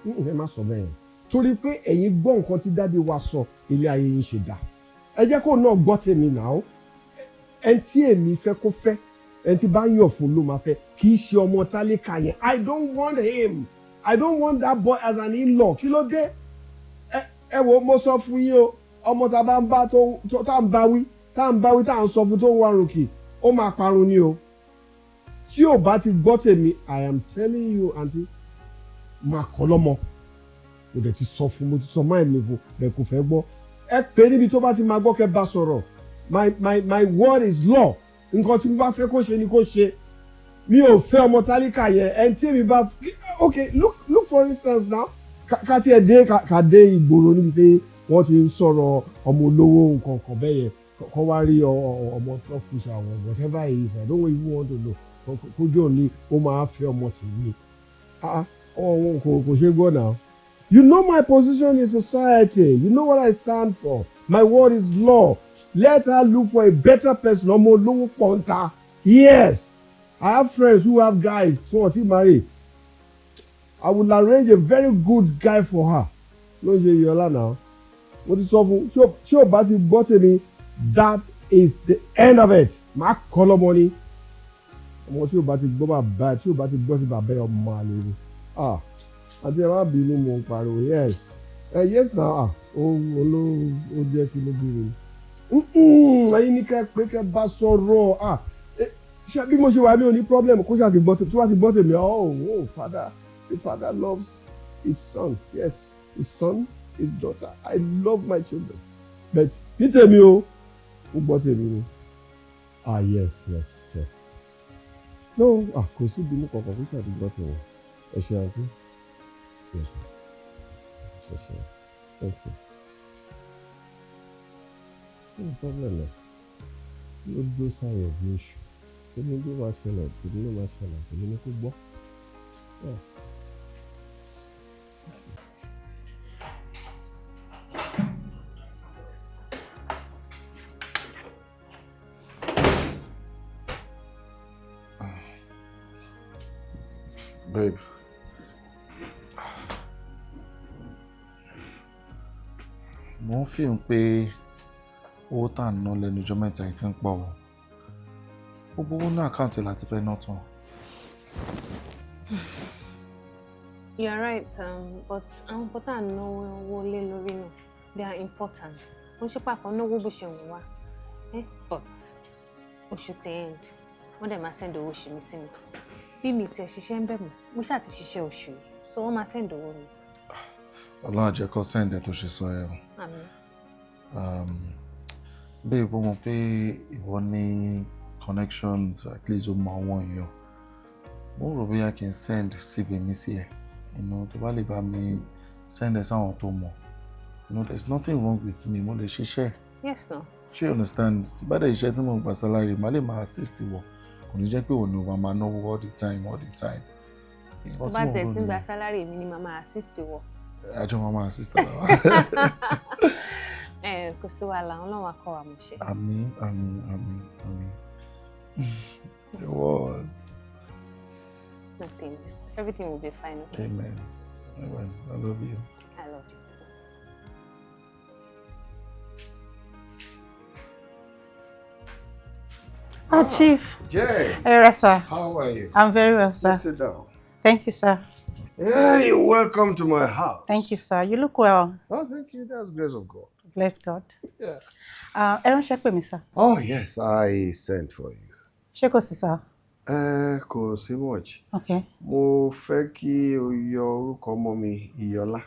yẹn. Ìfẹ́ má sọ bẹ́ẹ̀ yẹn. Torí pé ẹ̀yin gbọ́ nǹkan tí dáadé wa sọ, ilé ayé yín ṣe dá. Ẹ jẹ́ kó náà gbọ́ tèmi náà. Ẹni tí èmi fẹ́ kó fẹ́, ẹni tí bá yàn fún ló máa fẹ́. Kì í ṣe ọmọ tálíkà yẹn. I don't want him. I don't want that boy as an in-law. Kí ló dé? Ẹ wo mo sọ fún yín o. Ọmọ tá bá ń bá tá ń bá wí tá ń sọ fún tó ń wá ròkè. Ó máa parun ni o. Tí ò bá ti gbọ́ tèmi, I am telling you, aunty, máa kọ́ lọ́mọ. Mo dẹ̀ ti sọ fún, mo ti sọ máa mi fún, bẹ́ẹ̀ kò fẹ́ gbọ́. Ẹ pé níbi tó bá ti máa gbọ́ kẹ́ bá sọ̀rọ̀. My word is law. Nǹkan tí mo bá fẹ́ kó ṣe ni kó ṣe. Mi ò fẹ́ ọmọ tálíkà yẹn. Ẹni tí èmi bá okay, look for instance now. Ká tiẹ̀ dé ká dé ìgboro níbi pé wọ́n ti ń sọ̀rọ̀ ọmọ olówó nǹkan kan bẹ́ẹ̀ yẹn. Kọ́ wá rí ọmọ truck pusher or whatever it is. I don't even want to know. Kójú òní ó máa fẹ́ ọmọ tèmi. Kò ṣe gbọ́ náà. You know my position in society. You know what I stand for. My word is law. Let her look for a better person. Ọmọ olówó pọ̀ntà. Yes. I have friends who have guys tí wọ́n ti marry. I will arrange a very good guy for her. Ló ń ṣe Yọlá náà. Mo ti sọ fún tí ò bá ti gbọ́ tèmi, that is the end of it. Má kọ́ lọ́mọ ni. Ọmọ tí ò bá ti gbọ́ bàbá tí ò bá ti gbọ́ sí bàbá ẹ̀ ọmọ àlè ni. Àti ẹ má bínú mo ń pariwo yes. Yes na ó jẹ́ kí ló bí mi. Ẹyin ní kẹ́ pé kẹ́ bá sọ̀rọ̀. Ṣé bí mo ṣe wà ní òní problem kó ṣáà ti gbọ́ tèmi tí wọ́n ti gbọ́ tèmi father, the father loves his son. Yes, his son, his daughter. I love my children. But ní tèmi o, ó gbọ́ tèmi ni. Yes. No, kò sí bínú kankan kó ṣáà ti gbọ́ tèmi. Ẹ ṣe àǹtí. Yes, ẹ ṣe. Thank you. No problem. Ló dó sáyẹ̀ bí oṣù. Èmi ló máa ṣẹlẹ̀, èmi ní kó gbọ́.
Babe. Mo ń fi hàn pé owó tá à ń ná lẹ́nu ọjọ́ mẹ́ta yìí ti ń pọ̀ wọ́n. Gbogbo owó náà àkáǹtì láti fẹ́ ná tán.
You are right, but àwọn pọ́tà náwó lé lórí náà, they are important. Wọ́n ṣe pàkọ́ náwó bó ṣe wù wá. But oṣù ti end, wọ́n dẹ̀ máa send owó oṣù mi sí mi. Bí mi tiẹ̀ ṣiṣẹ́ ń bẹ̀ mọ́, mo ṣáà ti ṣiṣẹ́ oṣù yìí, so wọ́n máa send owó mi.
Ọlọ́run á jẹ́ kó send ẹ̀ tó ṣe sọ ẹ̀ o.
Àmín.
Babe, ó mọ̀ pé ìwọ ní connections at least ó mọ àwọn èèyàn. Mo rò bóyá kí n send CV mi sí ẹ. Tó bá lè bá mi send ẹ sáwọn tó mọ̀. There's nothing wrong with me. Mo lè ṣiṣẹ́.
Yes, no.
She understand. Tí bá dẹ̀ iṣẹ́ tí mo gba salary, màá lè máa assist wọ. Kò ní jẹ́ pé òun ò máa náwó all the time.
Tó bá tiẹ̀ tí ń gba salary mi ni màá máa assist wọ.
Àjọ máa máa assist ara wa.
Kò sí wàhálà, Ọlọ́run á kọ́ wa mọ̀ ṣe.
Àmín. What?
Nothing. Everything will be fine. Okay?
Amen. I love you.
I love you too.
Chief.
Jay.
Hey, sir.
How are you?
I'm very well, sir.
Sit down.
Thank you, sir.
Yeah, you're welcome to my house.
Thank you, sir. You look well.
Oh, thank you. That's grace of God.
Bless God.
Yeah.
Aaron, check with me, sir.
Oh, yes, I sent for you.
Check with sir.
Kò sí much.
Okay.
Mo fẹ́ kí o yọ orúkọ ọmọ mi IYIOLA.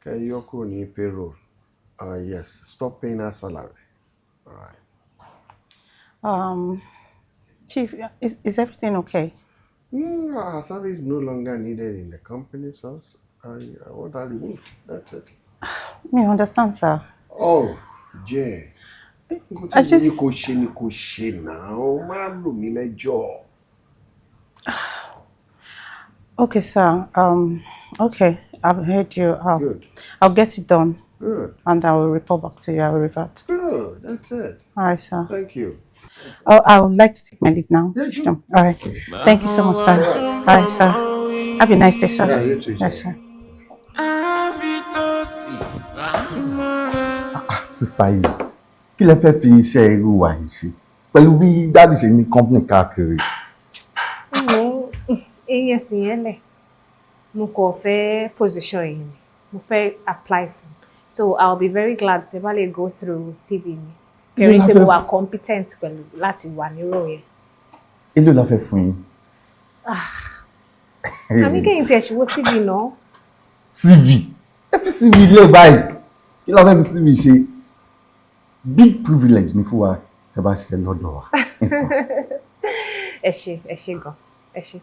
Kẹ́ yọ kúrò ní payroll. Yes, stop paying her salary. All right.
Chief, is everything okay?
Her salary is no longer needed in the company, so I want her removed. That's it.
Me understand, sir.
Oh, Jay.
I just...
ni kò ṣe now. Má lù mí lẹ́jọ́.
Okay, sir. Okay, I've heard you.
Good.
I'll get it done.
Good.
And I will report back to you. I will revert.
Good. That's it.
All right, sir.
Thank you.
Oh, I would like to take my leave now.
Yeah, sure.
All right. Thank you so much, sir. All right, sir. Have a nice day, sir.
Yeah, you too.
Yes, sir.
Sister yìí, kí lẹ fẹ́ fi iṣẹ́ irú wa yìí ṣe? Pẹ̀lú bí dáàdì ṣe ní company káàkiri.
Eyín fi yẹn lẹ̀. Mo kò fẹ́ position yìí ni. Mo fẹ́ apply fún. So I'll be very glad tẹ́ bá lè go through CV mi. Kẹrin pé mo wà competent pẹ̀lú láti wà nírò yẹn.
Èló la fẹ́ fún yín?
Àmì kẹ́yìn tí ẹ̀ ṣòwò CV náà.
CV? Ẹ fi CV lé báyìí. Kí la fẹ́ fi CV ṣe? Big privilege ni fún wa tẹ́ bá ṣiṣẹ́ lọ́dọ̀ wa.
Ẹ ṣé gan. Ẹ ṣé.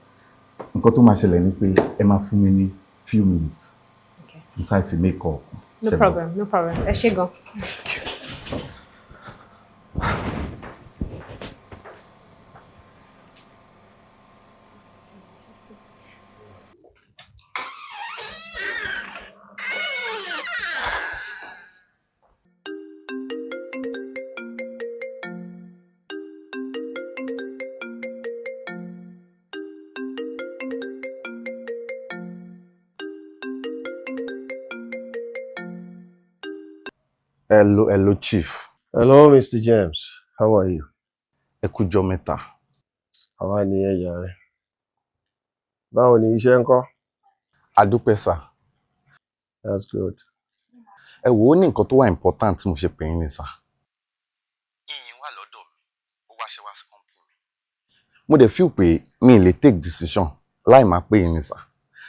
Nǹkan tó máa ṣẹlẹ̀ ni pé ẹ máa fún mi ní few minutes.
Okay.
Inside fi make up.
No problem. Ẹ ṣé gan.
Hello, Chief.
Hello, Mr. James. How are you?
Ẹ kújọ́ mẹ́ta.
Àwa ni ẹ jàre. Báwo ni iṣẹ́ ńkọ́?
A dúpẹ́ sà.
That's good.
Ẹ wò ó ní nǹkan tó wà important tí mo ṣe pè yín ní sà. Ìyìn wà lọ́dọ̀ mi, ó wá ṣe wá sí company mi. Mo dẹ̀ feel pé mi lè take decision láì máa pè yín ní sà.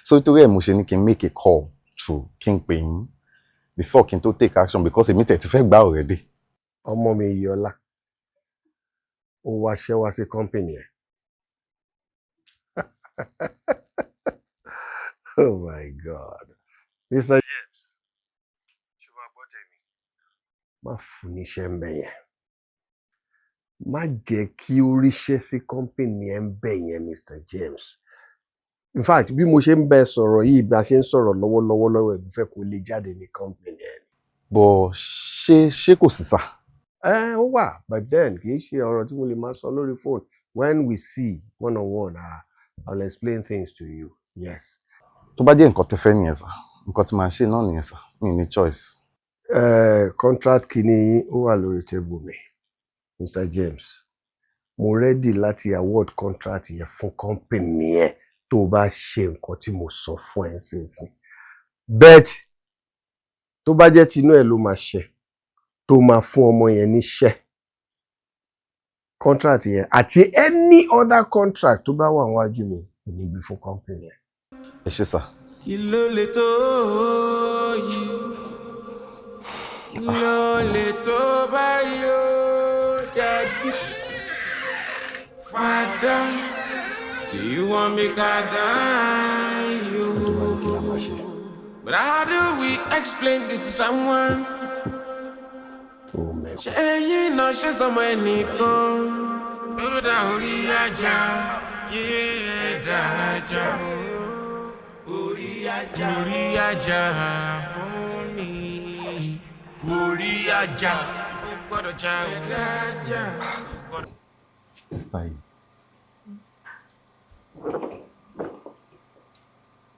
So nítorí ẹ̀ mo ṣe ní kí n make a call through kí n pè yín before kí n tó take action because èmi tẹ̀ ti fẹ́ gbà already.
Ọmọ mi IYIOLA. Ó wá ṣẹ́ wá sí company ẹ̀. Oh my God. Mr. James. Ṣé wàá gbọ́ tèmi? Má fún níṣẹ́ ń bẹ̀ yẹn. Má jẹ́ kí ó ríṣẹ́ sí company ẹ̀ ń bẹ̀ yẹn, Mr. James. In fact, bí mo ṣe ń bẹ sọ̀rọ̀ yìí, bí a ṣe ń sọ̀rọ̀ lọ́wọ́lọ́wọ́ ẹ̀ fẹ́ kó lè jáde ní company ẹ̀.
But ṣé kò sí sà?
Ó wà, but then kì í ṣe ọ̀rọ̀ tí mo lè máa sọ lórí phone. When we see one on one, I'll explain things to you. Yes.
Tó bá jẹ́ nǹkan tẹ́ fẹ́ nìyẹn sà, nǹkan tí màá ṣe náà nìyẹn sà, mi ní choice.
Contract kìíní yín ó wà lórí table mi, Mr. James. Mo ready láti award contract yẹn fún company yẹn tó bá ṣe nǹkan tí mo sọ fún ẹ nísinsìnyí. But tó bá jẹ́ tinú ẹ̀ ló máa ṣe tó máa fún ọmọ yẹn níṣẹ́, contract yẹn àti any other contract tó bá wà níwájú mi ò ní gbé fún company yẹn.
Ẹ ṣé sir.
Kí ló lè tó yìí? Kí ló lè tó báyìí ó dájú? Father, do you want me to die? But how do we explain this to someone? Ṣé yín náà ṣe sọmọ ẹnìkan? Ó dá orí ajá, yé dá ajá. Orí ajá fún mi. Orí ajá, ó gbọ́dọ̀ já ajá.
Sister yìí.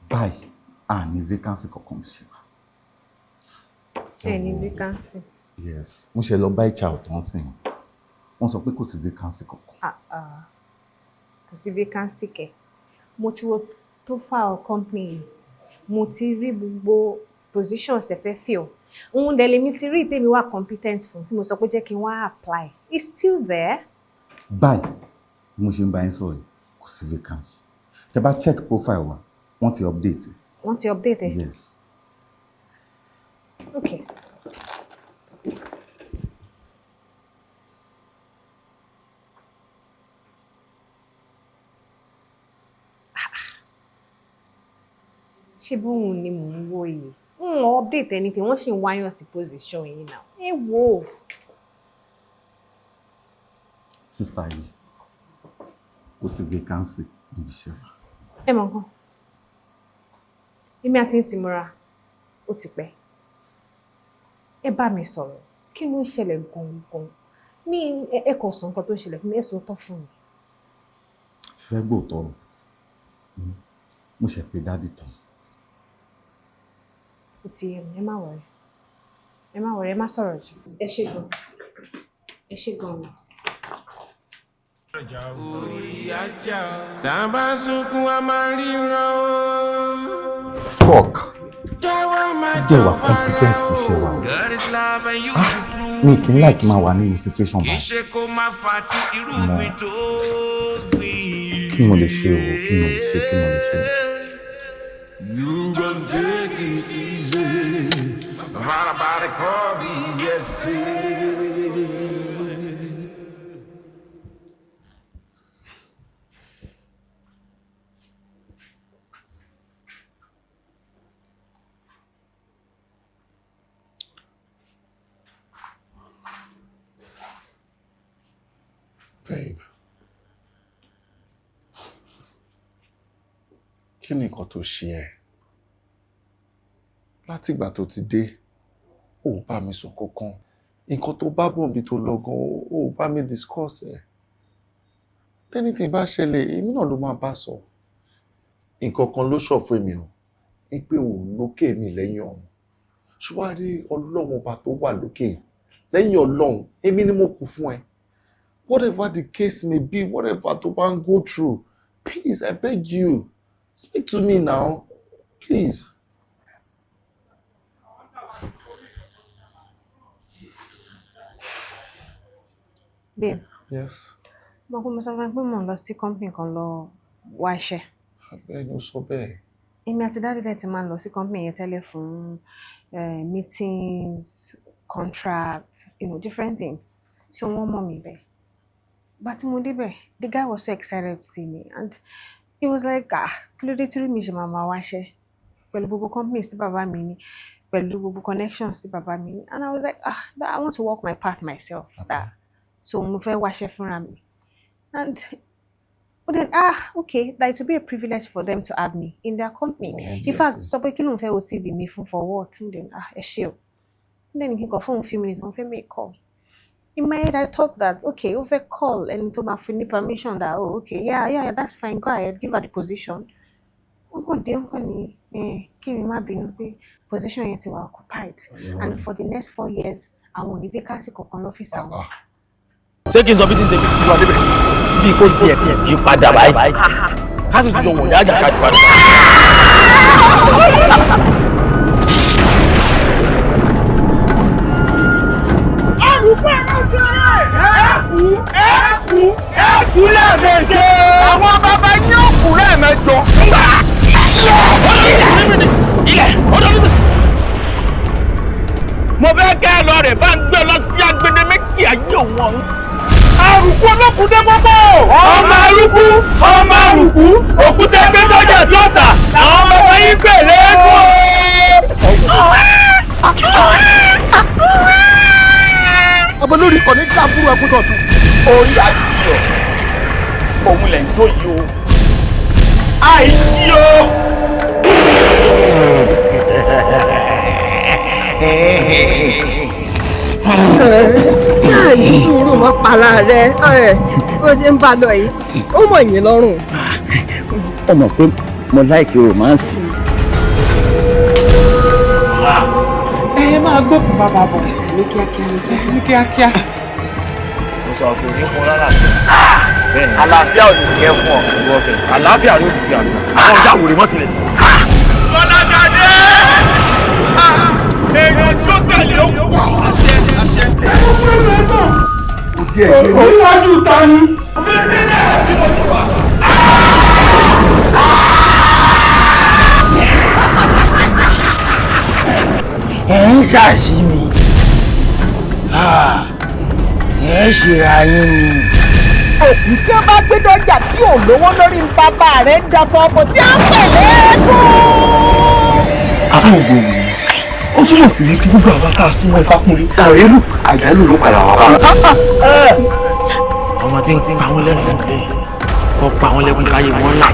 Báyìí, a ní vacancy kankan ṣe wá.
Any vacancy?
Yes, mo ṣe lọ bá HR tó ń sìn. Wọ́n sọ pé kò sí vacancy kankan.
Kò sí vacancy kẹ̀. Mo ti wo profile company. Mo ti rí gbogbo positions tẹ́ fẹ́ fill. Òun dẹ̀ lèmi ti rí tèmi wà competent fún tí mo sọ pé jẹ́ kí n wá apply. It's still there.
Báyìí, mo ṣe ń bá yín sọ̀rọ̀ yìí, kò sí vacancy. Tẹ́ bá check profile wa, wọ́n ti update.
Wọ́n ti update ẹ̀?
Yes.
Okay. Ṣé bóun ni mò ń wò yìí? Wọ́n update anything, wọ́n ṣì ń wáyàn sí position yìí náà. Ẹ wò ó.
Sister yìí, kò sí vacancy níbi iṣẹ́ wa.
Ẹ mọ̀ nǹkan. Èmi àti ń ti múra, ó ti pẹ́. Ẹ bá mi sọ̀rọ̀, kí ló ń ṣẹlẹ̀ gangan? Ní ẹ̀kọ́ sọ nǹkan tó ń ṣẹlẹ̀ fún mi, ẹ sọ tọ́ fún mi.
Ṣé fẹ́ gbóòótọ́ rọ̀? Mo ṣe pé dádì tán.
Ó ti yé mi, ẹ má wọ̀rẹ́. Ẹ má wọ̀rẹ́, ẹ má sọ̀rọ̀ jù. Ẹ ṣé gan. Ẹ ṣé gan.
Orí ajá. Tá a bá sunkún a máa ríran o.
Fuck. Jẹ́ wà competent fún iṣẹ́ wa. Mi kì í like máa wà ní situation báyìí. Kí mo lè ṣe o? Kí mo lè ṣe?
You gon' take it easy. Everybody call me, yes.
Babe, kí ni nǹkan tó ṣe ẹ́? Látìgbà tó ti dé, ó bá mi sọ kankan. Nǹkan tó bá bọ̀ bí tó lọ gan, ó bá mi discuss ẹ̀. Tẹ́nìtì bá ṣẹlẹ̀, èmi náà ló máa bá sọ. Nǹkan kan ló sọ fún mi o, ní pé òun lókè mi lẹ́yìn ọ̀run. Ṣùgbọ́n rí Ọlọ́run ọba tó wà lókè lẹ́yìn Ọlọ́run, èmi ni mo kù fún ẹ. Whatever the case may be, whatever to go through, please, I beg you, speak to me now, please.
Babe.
Yes.
Mo kò mọ̀ sọ fún pé mò ń lọ sí company kan lọ wá iṣẹ́.
Bẹ́ẹ̀ ni ó sọ bẹ́ẹ̀.
Èmi àti dáàdì dẹ̀ ti máa ń lọ sí company yẹn tẹ́lẹ̀ fún meetings, contracts, different things. So wọ́n mọ̀ mí bẹ́ẹ̀. But mo débẹ̀, the guy was so excited to see me and he was like, kí ló dé tí rí mi ṣe máa wáṣẹ́ pẹ̀lú gbogbo companies tí bàbá mi ní, pẹ̀lú gbogbo connections tí bàbá mi ní. And I was like, I want to walk my path myself. So mo fẹ́ wáṣẹ́ fúnra mi. And then, okay, that it would be a privilege for them to have me in their company. In fact, sọ pé kí ló ń fẹ́ wo CV mi fún for what? Then, ẹ ṣé o. Then he got for a few minutes, mo fẹ́ make call. In my head, I thought that, okay, over call and to my free permission that, okay, yeah, that's fine, go ahead, give her the position. Position yet were occupied. And for the next 4 years, I want the vacancy on office.
Ṣé kí n sọ bí tí ń ṣe kí n wá débẹ̀ bí kò tiẹ̀ di padà báyìí ká sì tún wọ̀nyí ajá ká ti padà.
Ẹ̀kú
mẹ́jọ.
mo fẹ́ kẹ́ ẹ lọ rẹ̀ bá ń gbé lọ sí agbede méjì ayé òun ọ̀hún.
àrùkù olókùdé mọ́mọ́.
ọmọ arúkú ọmọ arúkú òkúta gbé tọ́jà tí ó tà àwọn ọmọ wọn yín gbè lẹ́kọ̀ọ́.
ọmọ lórí kò ní dá fún ẹkún tó sùn.
orí àjùyọ òun lẹ̀ ń tó yìí o. àìsí o.
ní sùúrù mọ́ para rẹ̀ bó ṣe ń bá lọ yìí ó mọ̀ yín lọ́rùn.
ó mọ̀ pé mo láìkí romance.
ẹ máa gbókùn bàbá bọ̀ ní kíákíá.
mo sọ pé ní fún lálàáfíà. bẹ́ẹ̀ni àlàáfíà ò ní kẹ́ fún ọ. àlàáfíà ló ti fi àná. àwọn ọjà wòlé mọ́ tilẹ̀. Bọ́lágadé èèyàn tí ó tẹ̀lé ó pọ̀. àṣẹ.
kò tiẹ̀ gbé mi. níwájú ta ni.
ẹ̀ ń ṣàṣì mi ẹ̀ ṣèrà yín ni.
òkú tí ó bá gbé dọ́jà tí ò lówó lórí bàbá rẹ̀ ń daṣọ ọkọ̀ tí a ń tẹ̀lé ẹ̀kọ́.
àwọn ògbóni ó túmọ̀ sí wípé gbogbo àwọn tá a súnmọ́ Ifákúnlé àrélù àjálù ló padà wá bá.
ọmọ tí ń pa wọn lẹ́nu lè ṣe kọ́ pa wọn lẹ́kùn káyé wọn là.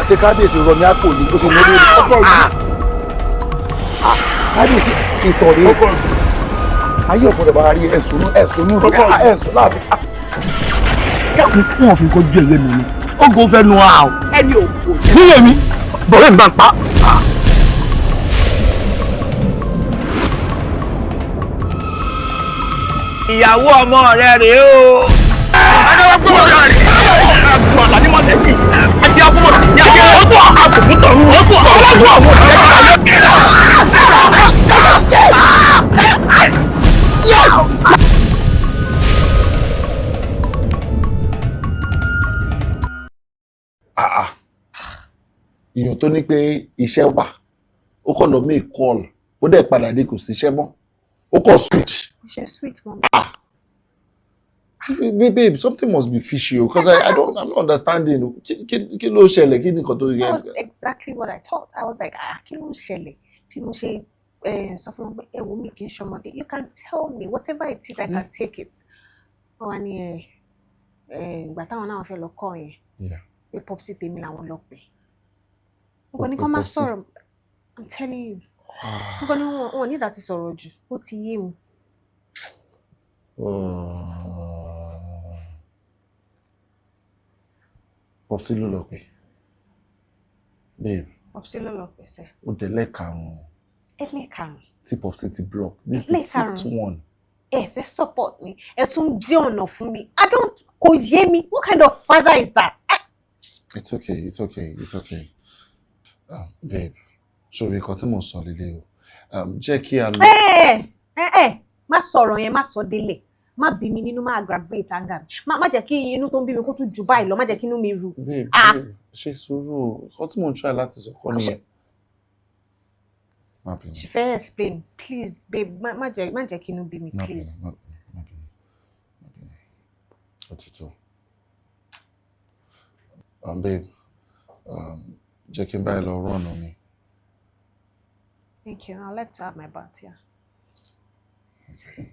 ṣé kábíyèsí rọ ní àpò ní bó ṣe lórí ọkọ yìí. kábíyèsí ìtọ̀rẹ́ ayé ọ̀pọ̀lọpọ̀ bá rí ẹ̀sùn láàfin.
kẹ́kùn fún òfin kojú ẹ̀yẹ nù ni ó gò fẹ́ nu a o.
ẹni òkú.
nílé mi bọ̀rẹ́ mi bá ń pa.
ìyàwó ọmọ rẹ rèé o. adéwọ́gbọ́n rẹ rèé. àgùn ọ̀la ni mo ṣe kí. àti àkúmọ̀ yàgé ọ̀tún àkùkù tọ̀run ọ̀tún ọ̀làjú àwọn
èèyàn tó ní pé iṣẹ́ wà ó kọ́ lọ make call ó dẹ̀ padà dé kò síṣẹ́ mọ́ ó kọ́ switch.
She's sweet, mom.
Babe, something must be fishy because I'm not understanding. Kí ló ṣẹlẹ̀ kí ni nǹkan tó yẹ.
That was exactly what I thought. I was like, kí ló ṣẹlẹ̀? Bí mo ṣe sọ fún wọn pé mi kì í ṣọmọdé. You can tell me whatever it is, I can take it. Wọ́n wá ní ìgbà táwọn náà fẹ́ lọ kọ́ yẹn. Pé popsi tèmi làwọn lọ pè. Nǹkan ní kọ́ máa sọ̀rọ̀. I'm telling you. Nǹkan ní wọn ní ìdá ti sọ̀rọ̀ jù. Ó ti yé mi.
Popsi ló lọ pè. Babe.
Popsi ló lọ pè sẹ́.
Ó dẹ̀ lẹ́ẹ̀karùn-ún.
Ẹlẹ́ẹ̀karùn-ún.
Tí Popsi ti block. This is the fifth one.
Ẹ fẹ́ support me. Ẹ tún dí ọ̀nà fún mi. I don't kò yé mi. What kind of father is that?
It's okay. Babe, ṣòro nǹkan tí mo sọ lélẹ̀ o. Jẹ́ kí a lọ.
Má sọ̀rọ̀ yẹn, má sọ délẹ̀. Má bí mi nínú, má aggravate anger mi. Má jẹ́ kí inú tó ń bí mi kó tún jù báyìí lọ, má jẹ́ kí inú mi ru.
Babe, ṣe sùúrù. Nǹkan tí mo ń try láti sọ kọ́ nìyẹn. Má bínú.
She fẹ́ explain, please, babe, má jẹ́ kí inú bí mi, please.
Má bínú. Ó ti tó. Babe, jẹ́ kí n báyìí lọ run mi.
Thank you. I'd like to have my bath here.
Okay.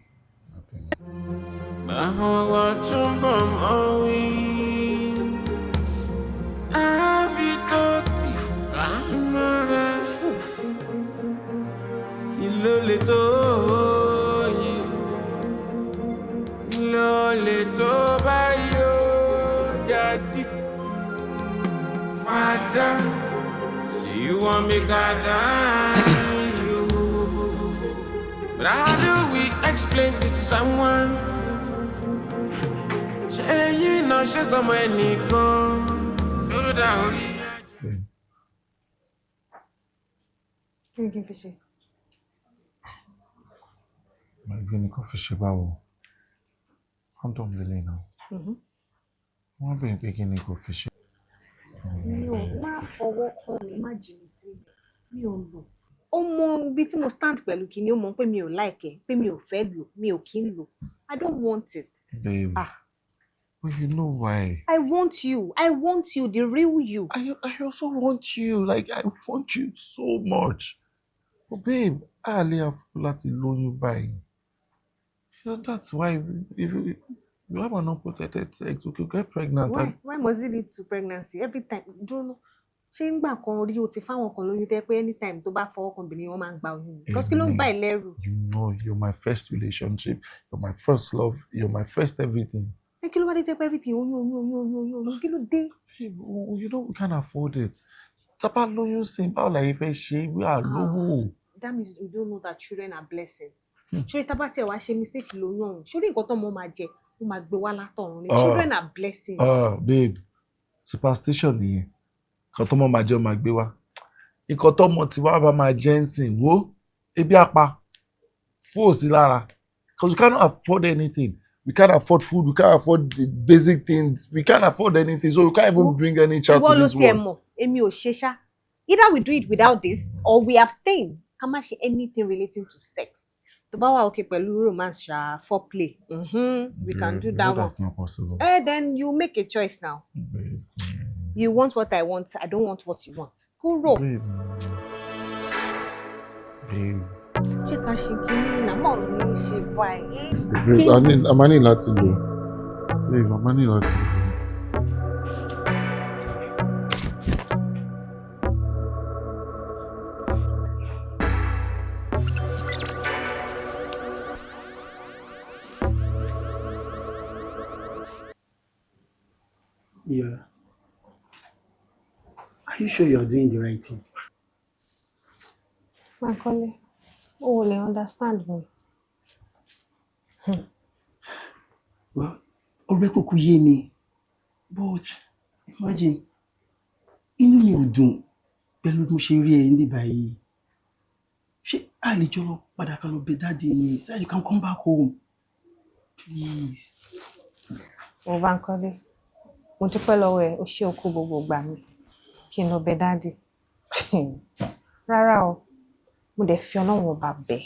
Father, you want me God you, but how do we explain this to someone? Say you know she's somewhere Nico.
Can you give me a
My baby kò fi ṣe báwo. Condom lele now. Wọ́n bẹ̀rẹ̀ pé kí ni kò fi ṣe.
Mi ò má ọwọ́ kan mi má jìnnà sí mi ò lò. Ó mọ bí tí mo stand pẹ̀lú kíní ó mọ pé mi ò like ẹ̀ pé mi ò fẹ́ lò mi ò kí ń lò. I don't want it.
Babe. But you know why.
I want you. I want you, the real you.
I also want you. Like, I want you so much. But babe, I only have láti lóyún báyìí. You know, that's why if you have an unprotected sex, you could get pregnant.
Why must it lead to pregnancy? Every time, don't know. Ṣé ń gbà kan rí o ti fáwọn kan lóyún tẹ́ pé anytime tó bá fọwọ́ kan obìnrin wọn máa ń gba oyún. Because kí ló ń bá ẹ lẹ́rù?
You know, you're my first relationship. You're my first love. You're my first everything.
Kí ló wá dé tẹ́ pé everything oyún kí ló dé?
You know, we can't afford it. Tábà lóyún sí báwo la yẹ fẹ́ ṣe we are lówó.
That means you don't know that children are blessings. Ṣé tábà tí ẹ wá ṣe mistake lóyún ọ̀hún? Ṣé orí nǹkan tó mọ́ máa jẹ? Ó máa gbé wá látọ̀run ni. Children are blessings.
Babe, superstition nìyẹn. Nǹkan tó mọ́ máa jẹ́ ó máa gbé wá. Nǹkan tó mọ́ tí wàá bá máa jẹ́ ń sìn wó ebi apá fún òsì lára. Because we cannot afford anything. We can't afford food. We can't afford the basic things. We can't afford anything. So we can't even bring any child to this world.
Èmi ò ṣe ṣá. Either we do it without this or we abstain. Ká má ṣe anything relating to sex. Tó bá wà okay pẹ̀lú romance ṣá foreplay. We can do that one.
That's not possible.
Then you make a choice now.
Babe.
You want what I want. I don't want what you want. Who wrote?
Babe.
Ṣé ká ṣe kí ní nàmọ́ ní ṣe báyìí?
Babe, a máa ní láti lò. Babe, a máa ní láti lò.
Yeah. Are you sure you're doing the right thing?
Makole, o lè understand me.
Well, ọ̀rẹ́ kúkú yé mi, but imagine, inú mi ò dùn pẹ̀lú mo ṣe rí ẹ níbí báyìí. Ṣé a lè jọ lọ padà ká lọ bẹ̀ daddy ni so you can come back home? Please.
Makole, mo dúpẹ́ lọ́wọ́ ẹ, o ṣé o kú gbogbo gbà mí. Kí n lọ bẹ̀ daddy. Rárá o. Mo dẹ̀ fi Ọlọ́run ọba bẹ̀.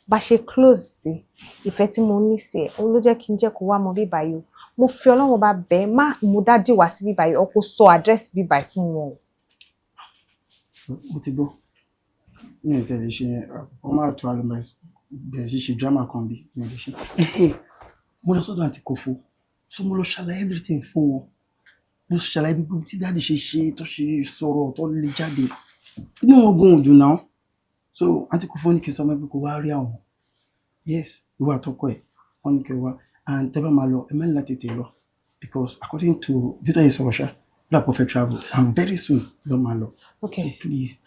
Bá ṣe close sí ìfẹ́ tí mo ní sí ẹ òun ló jẹ́ kí n jẹ́ kó wá mọ bí báyìí o. Mo fi Ọlọ́run ọba bẹ̀ má mú daddy wá sí bí báyìí o kó sọ address bí báyìí fún wọn.
Mo ti gbọ́. Mi ò tẹ̀lé ṣe ọmọ àtọ́ àlùmọ̀ bẹ̀rẹ̀ ṣe drama kan bí mi ò lè ṣe. Mo lọ sọ́dọ̀ àǹtí Kòfó so mo lọ ṣàlàyé everything fún wọn. Mo ṣàlàyé bí tí daddy ṣe tó ṣe sọ̀rọ̀ tó lè jáde. Inú wọn gan òdùn náà. So àǹtí Kòfó ní kí n sọ mọ́ pé kó wá rí àwọn. Yes, ìwà àtọkọ ẹ̀ wọ́n ní kí n wá and tẹ́ bá máa lọ ẹ mẹ́rin láti tètè lọ because according to data ìsọ̀rọ̀ṣà black perfect travel and very soon lọ máa lọ.
Okay.
So please.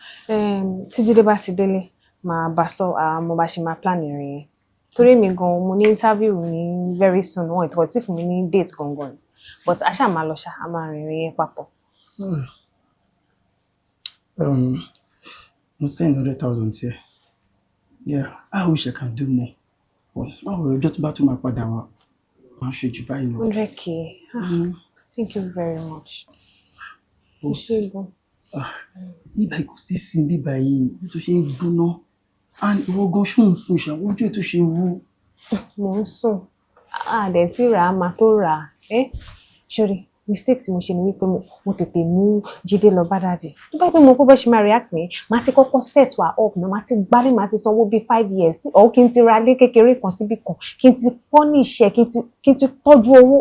Tí Jídé bá ti délé máa bá sọ mo bá ṣe máa plan ìrìn yẹn. Torí mi gan mo ní interview ní very soon wọn ìtọ́ tí fún mi ní date gangan but a ṣáà máa lọ ṣá a máa rìnrìn yẹn papọ̀.
Mo send 100,000 here. Yeah, I wish I can do more. Well, no, just about to my padà wá. Máa ṣe jù báyìí lọ.
100K. Thank you very much.
Bíbá kò sí sin bíbá yìí, bí tó ṣe ń gbóná. And ìwọ gan ṣó ń sùn ṣàwọ́ ojú ètò ṣe wú.
Mo ń sùn. Àdẹ̀ tí rà á máa tó rà á. Ṣorí, mistake tí mo ṣe ni wípé mo tètè mú Jídé lọ bá daddy. Tó bá pẹ́ mo kó bẹ́ ṣe máa react ní, màá ti kọ́kọ́ set wa up náà, màá ti gbálẹ̀, màá ti sanwó bí 5 years. Or kí n ti ra ilé kékeré kan síbí kan, kí n ti furnish ẹ̀, kí n ti tọ́jú owó.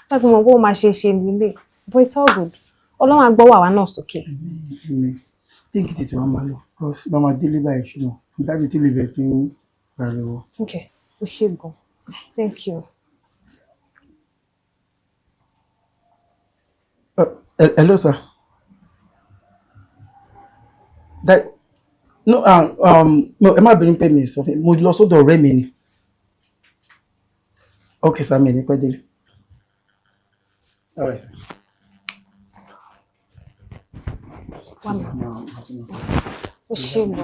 Tó bá pẹ́ mo kó máa ṣe nílé. But it's all good. Ọlọ́run á gbọ́ wà wá náà sókè.
Think it wá máa lọ. Because bá máa délé báyìí ṣùgbọ́n, daddy tó lè bẹ̀ sí pariwo.
Okay, ó ṣé gan. Thank you.
Hello, sir. No, ẹ má bínú pé mi sọ fún mi. Mo lọ sọ́dọ̀ ọ̀rẹ́ mi ni. Okay, sir, mi ní pẹ́ délé. All right, sir.
Thank you, my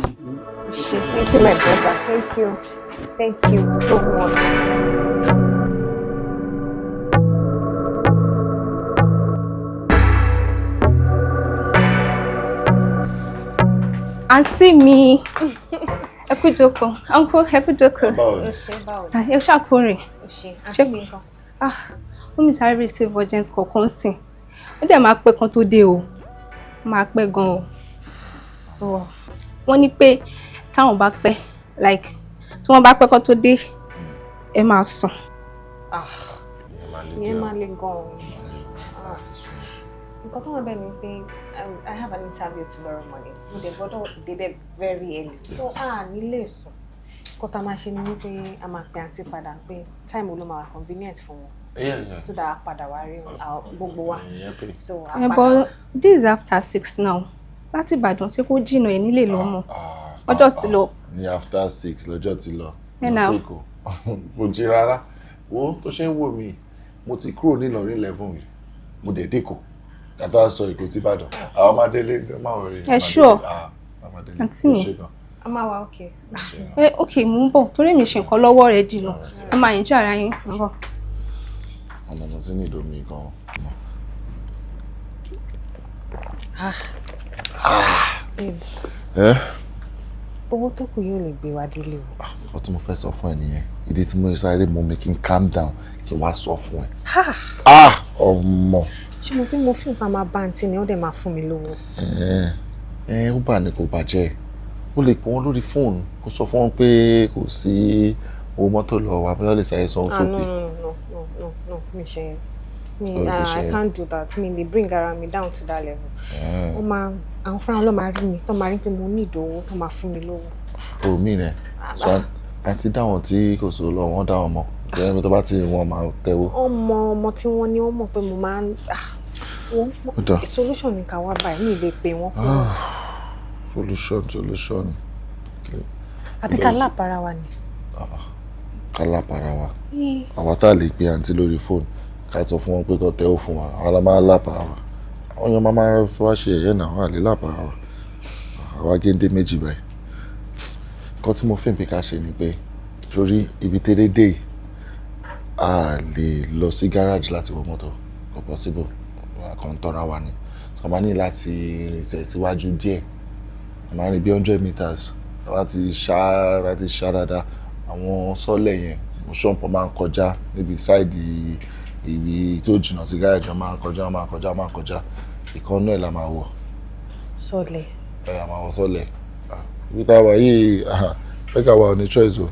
brother. Thank you. Thank you so much.
Àǹtí mi. Ẹ kú jókòó. Uncle, ẹ kú jókòó. Ẹ ṣàkórè.
Àǹtí mi ńkọ́?
Ó mi sáré receive urgent kọ̀ọ̀kan sìn. Ó dẹ̀ máa pẹ́ kan tó dé o. Máa pẹ́ gan o. So, wọ́n ní pé táwọn bá pẹ́, like, tí wọ́n bá pẹ́ kan tó dé, ẹ máa sùn.
Ìyẹn máa le gan-an. Nǹkan tó wọ́n bẹ̀ ni pé I have an interview tomorrow morning. Mo dẹ̀ gbọ́dọ̀ débẹ̀ very early. So, nílé sùn. Nǹkan tá a máa ṣe ni wípé a máa pe àǹtí padà pé time wo ló máa wà convenient fún wọn.
Yeah.
So that a padà wá rí gbogbo wa. So,
But this is after 6 now. Láti Ìbàdàn ṣé kó jìnnà ẹ̀ nílé lọ mọ̀. Ọjọ́ ti lọ.
Ní after 6 lọ́jọ́ ti lọ.
Ẹ náà.
Kò jí rárá. Wo tó ṣe ń wò mí, mo ti kúrò ní Ìlọrin 11 yìí. Mo dẹ̀ dẹ́kọ̀. Kàtà sọ Èkó sí Ìbàdàn. Àwọn máa délé máa wọ̀ rí.
Ẹ ṣúọ̀. Àǹtí mi.
A máa wà okay.
Okay, mò ń bọ̀. Torí mi ṣe nǹkan lọ́wọ́ rẹ̀ dìnnà. Ẹ máa enjoy ara yín. Ń bọ̀.
Ọmọ mo ti ní ìdòmí gan.
Owó tó kù yóò lè gbé wa délé o.
Nǹkan tí mo fẹ́ sọ fún ẹ nìyẹn. Ìdí tí mo sáré mú mi kí n calm down kí n wá sọ fún ẹ. Ọmọ.
Ṣé mo fi nǹkan máa bá àǹtí ni ó dẹ̀ máa fún mi lówó?
Ó bà ní kò bàjẹ́. Ó lè pè wọ́n lórí fóònù kó sọ fún wọn pé kò sí owó mọ́tò lọ wà bóyá lè ṣàyẹ̀ sanwó sókè.
No, mi ṣe yẹn. I can't do that. Mi lè bring ara mi down to that level. Àwọn fúnra ló máa rí mi tó máa rí pé mo ní ìdòwò tó máa fún mi lówó.
O mi nẹ so àǹtí dáwọn tí kò sọ lọ wọn dáwọn mọ bẹ́ẹ̀ tó bá ti wọn máa tẹwó.
Ọmọ tí wọ́n ní wọ́n mọ̀ pé mo máa ń solution ní ká wá báyìí mi lè pè wọ́n fún wọn.
Solution.
Àbí ká lápara wa ni.
Ká lápara wa. Àwa tá lè pe àǹtí lórí fóònù ká sọ fún wọn pé kó tẹwó fún wa àwọn máa lápara wa. Àwọn èèyàn máa fi wá ṣe ẹ̀yẹ́ náà wà lè lápara wa. Àwa géńdé méjì báyìí. Nǹkan tí mo fi ń pè ká ṣe ni pé torí ibi tẹ́lẹ̀ dé a lè lọ sí garage láti wọ mọ́tò kò possible kan tọ́ra wa ni so máa ní láti rìnsẹ̀ síwájú díẹ̀ a máa rìn bí 100 meters láti ṣá dáadáa àwọn sọ́lẹ̀ yẹn mo ṣọ́npọ̀ máa ń kọjá níbi sáìdì ibi tó jìnnà sí garage máa ń kọjá ìkan náà la máa wọ̀.
Sọ́lẹ̀.
A máa wọ sọ́lẹ̀ ibi tá a wà yìí fẹ́ ká wà ní choice o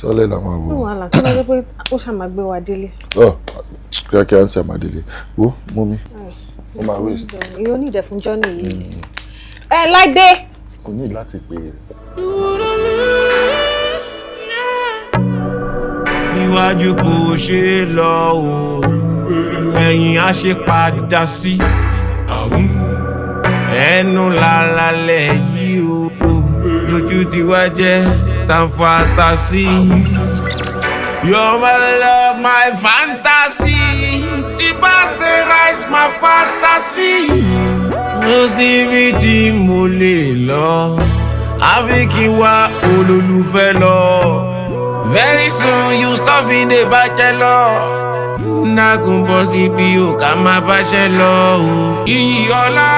sọ́lẹ̀ la máa wọ̀.
Wàhálà tó bá jẹ́ pé ó ṣàmàgbé wa délé.
Kíákíá ń ṣe àmàdélé wo mú mi ó máa waste.
Ìyó ní ìdẹ̀ fún journey yìí. Láìdé.
Kò ní láti pè é.
Níwájú kò ṣe lọ o ẹ̀yìn á ṣe padà sí ẹnu làlálẹ̀ yìí o lójú tí wá jẹ́ tàǹfàtàsí. You're my love, my fantasy. Tí bá ṣe rise my fantasy. Mo sì rí tí mo lè lọ. Àfi kí n wá olólùfẹ́ lọ. Very soon you stop being a bachelor. Nàgùn bọ́ síbi ò ká má báṣẹ́ lọ. IYIOLA,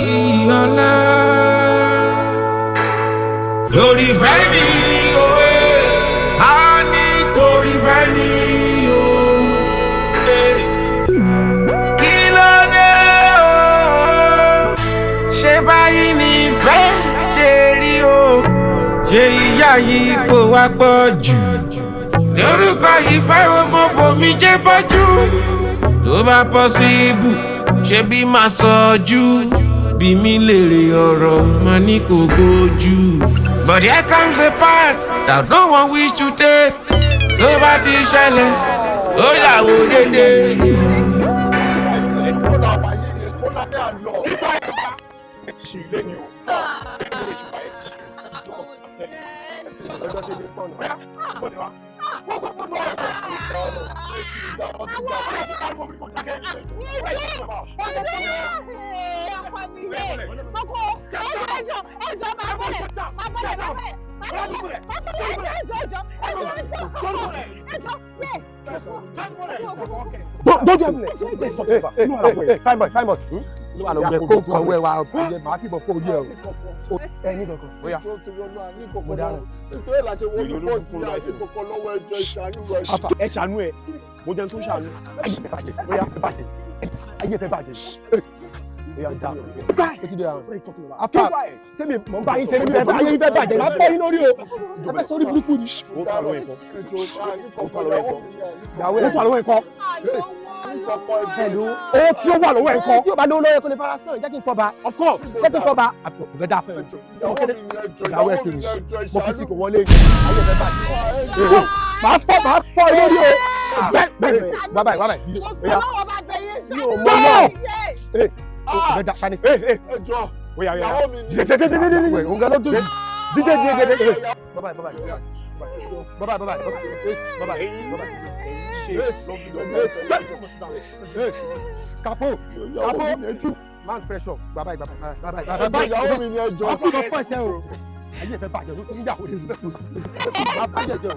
IYIOLA. Lórí fẹ́ mi òwe, a ní torí fẹ́ mi o. Kí ló dé o? Ṣé báyìí ni ìfẹ́ ṣe rí o? Ṣé ìyá yìí kò wá pọ̀ jù? Lórúkọ ìfẹ́ ọmọ fòmí jẹ́ bọ́jú. Tó bá pọ́síbù, ṣé bí máa sọjú? Bí mi lèrè ọ̀rọ̀, máa ní kò gbójú. But here comes a part that no one wish to take. Tó bá ti ṣẹlẹ̀, ó yàwó dédé.
ẹ ṣàánú ẹ mo jẹun tó ṣàánú ayé fẹ́ bàjẹ́ tẹ́mi mọ̀ ń bá yín ṣe ní ayé yín fẹ́ bàjẹ́ máa fọ́ yín lórí o ẹ fẹ́ sọ orí burúkú ni. ó tó àlọ́ ẹ̀kọ́ pẹ̀lú owó tí ó wà lọ́wọ́ ẹ̀kọ́ tí ó bá lówó lọ́wọ́ ẹ̀kọ́ lè fara sàn jẹ́ kí n fọba of course jẹ́ kí n fọba àpòkẹ́ dá fẹ́ ìyàwó ẹ̀ kiri mo fi sí kò wọlé ayé fẹ́ bàjẹ́ máa fọ́ yín lórí o bẹ́ẹ̀ bàbá yìí yóò mọ náà ọ̀gá da sani sí. ẹjọ́ ìyàwó mi ni. dídé òun gan ló dùn dídé. bàbá kapo man pressure bàbá ìyàwó mi ni ẹjọ́. ọkùnrin kan fọ ẹsẹ̀ o ayé ìfẹ́ bàjẹ́ ló ń jà kó lè fẹ́ fún mi. bàbá jẹjẹ o.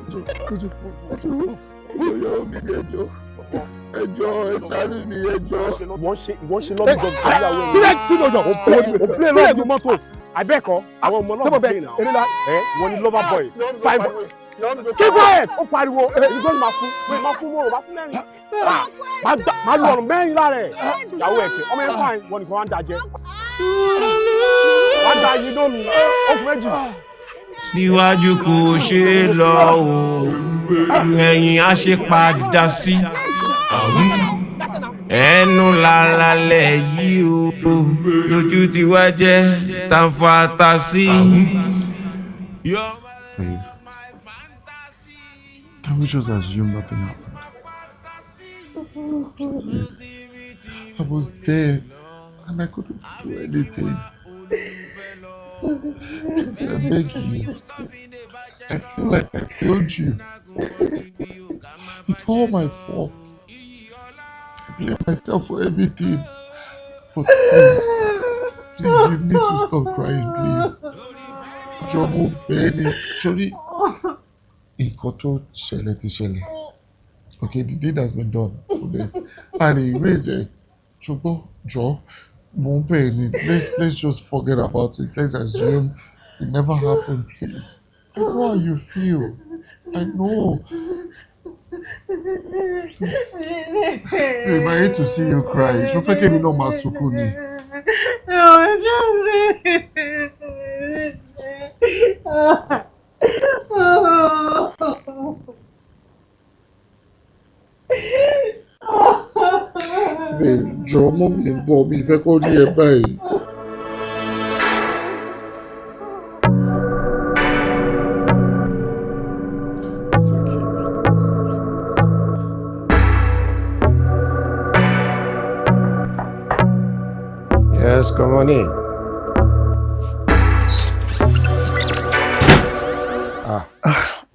ìyàwó mi ni ẹjọ́ ẹ̀ṣánú mi ẹjọ́. wọ́n ṣe lọ́dún gbọ̀ngàn ìyàwó ẹ̀. sílẹ̀ tí lójó o play lọ́dún mọ́tò àbẹ́ẹ̀kọ́ àwọn ọmọ náà bẹ́ẹ̀ náà eré la wọ́n ní lover boy fine boy. keep quiet ó pariwo èyí tó ń máa fún mọ́rò máa fún mẹ́rin. máa lu ọ̀rùn mẹ́rin lára ẹ̀ ìyàwó ẹ̀kẹ́ ọmọ yẹn fine wọ́n nìkan wá ń dajẹ́. wá da yìí lómi okùn méjì.
níwájú kò ṣe é lọ o ẹ̀yìn á ṣe padà sí ẹnu làlálẹ̀ yìí o lójú tí wá jẹ́ tàfàtà sí.
Can we just assume nothing happened? Please. I was there and I couldn't do anything. Please, I beg you. I feel like I failed you. It's all my fault. I blame myself for everything. But please, you need to stop crying, please. Jọ̀wọ́ bẹ́ẹ̀ ni, sorry. Nǹkan tó ṣẹlẹ̀ ti ṣẹlẹ̀. Okay, the deed has been done. And he raised it. Ṣùgbọ́n jọ̀ọ́, mo ń bẹ̀ ni, let's just forget about it. Let's assume it never happened, please. I know how you feel. I know. Babe, I hate to see you cry. Ṣó fẹ́ kí èmi náà máa sunkún ni? Babe, jọ̀ọ́ mọ́ mi ń bọ̀, mi fẹ́ kó rí ẹ báyìí.
Yes, come on in.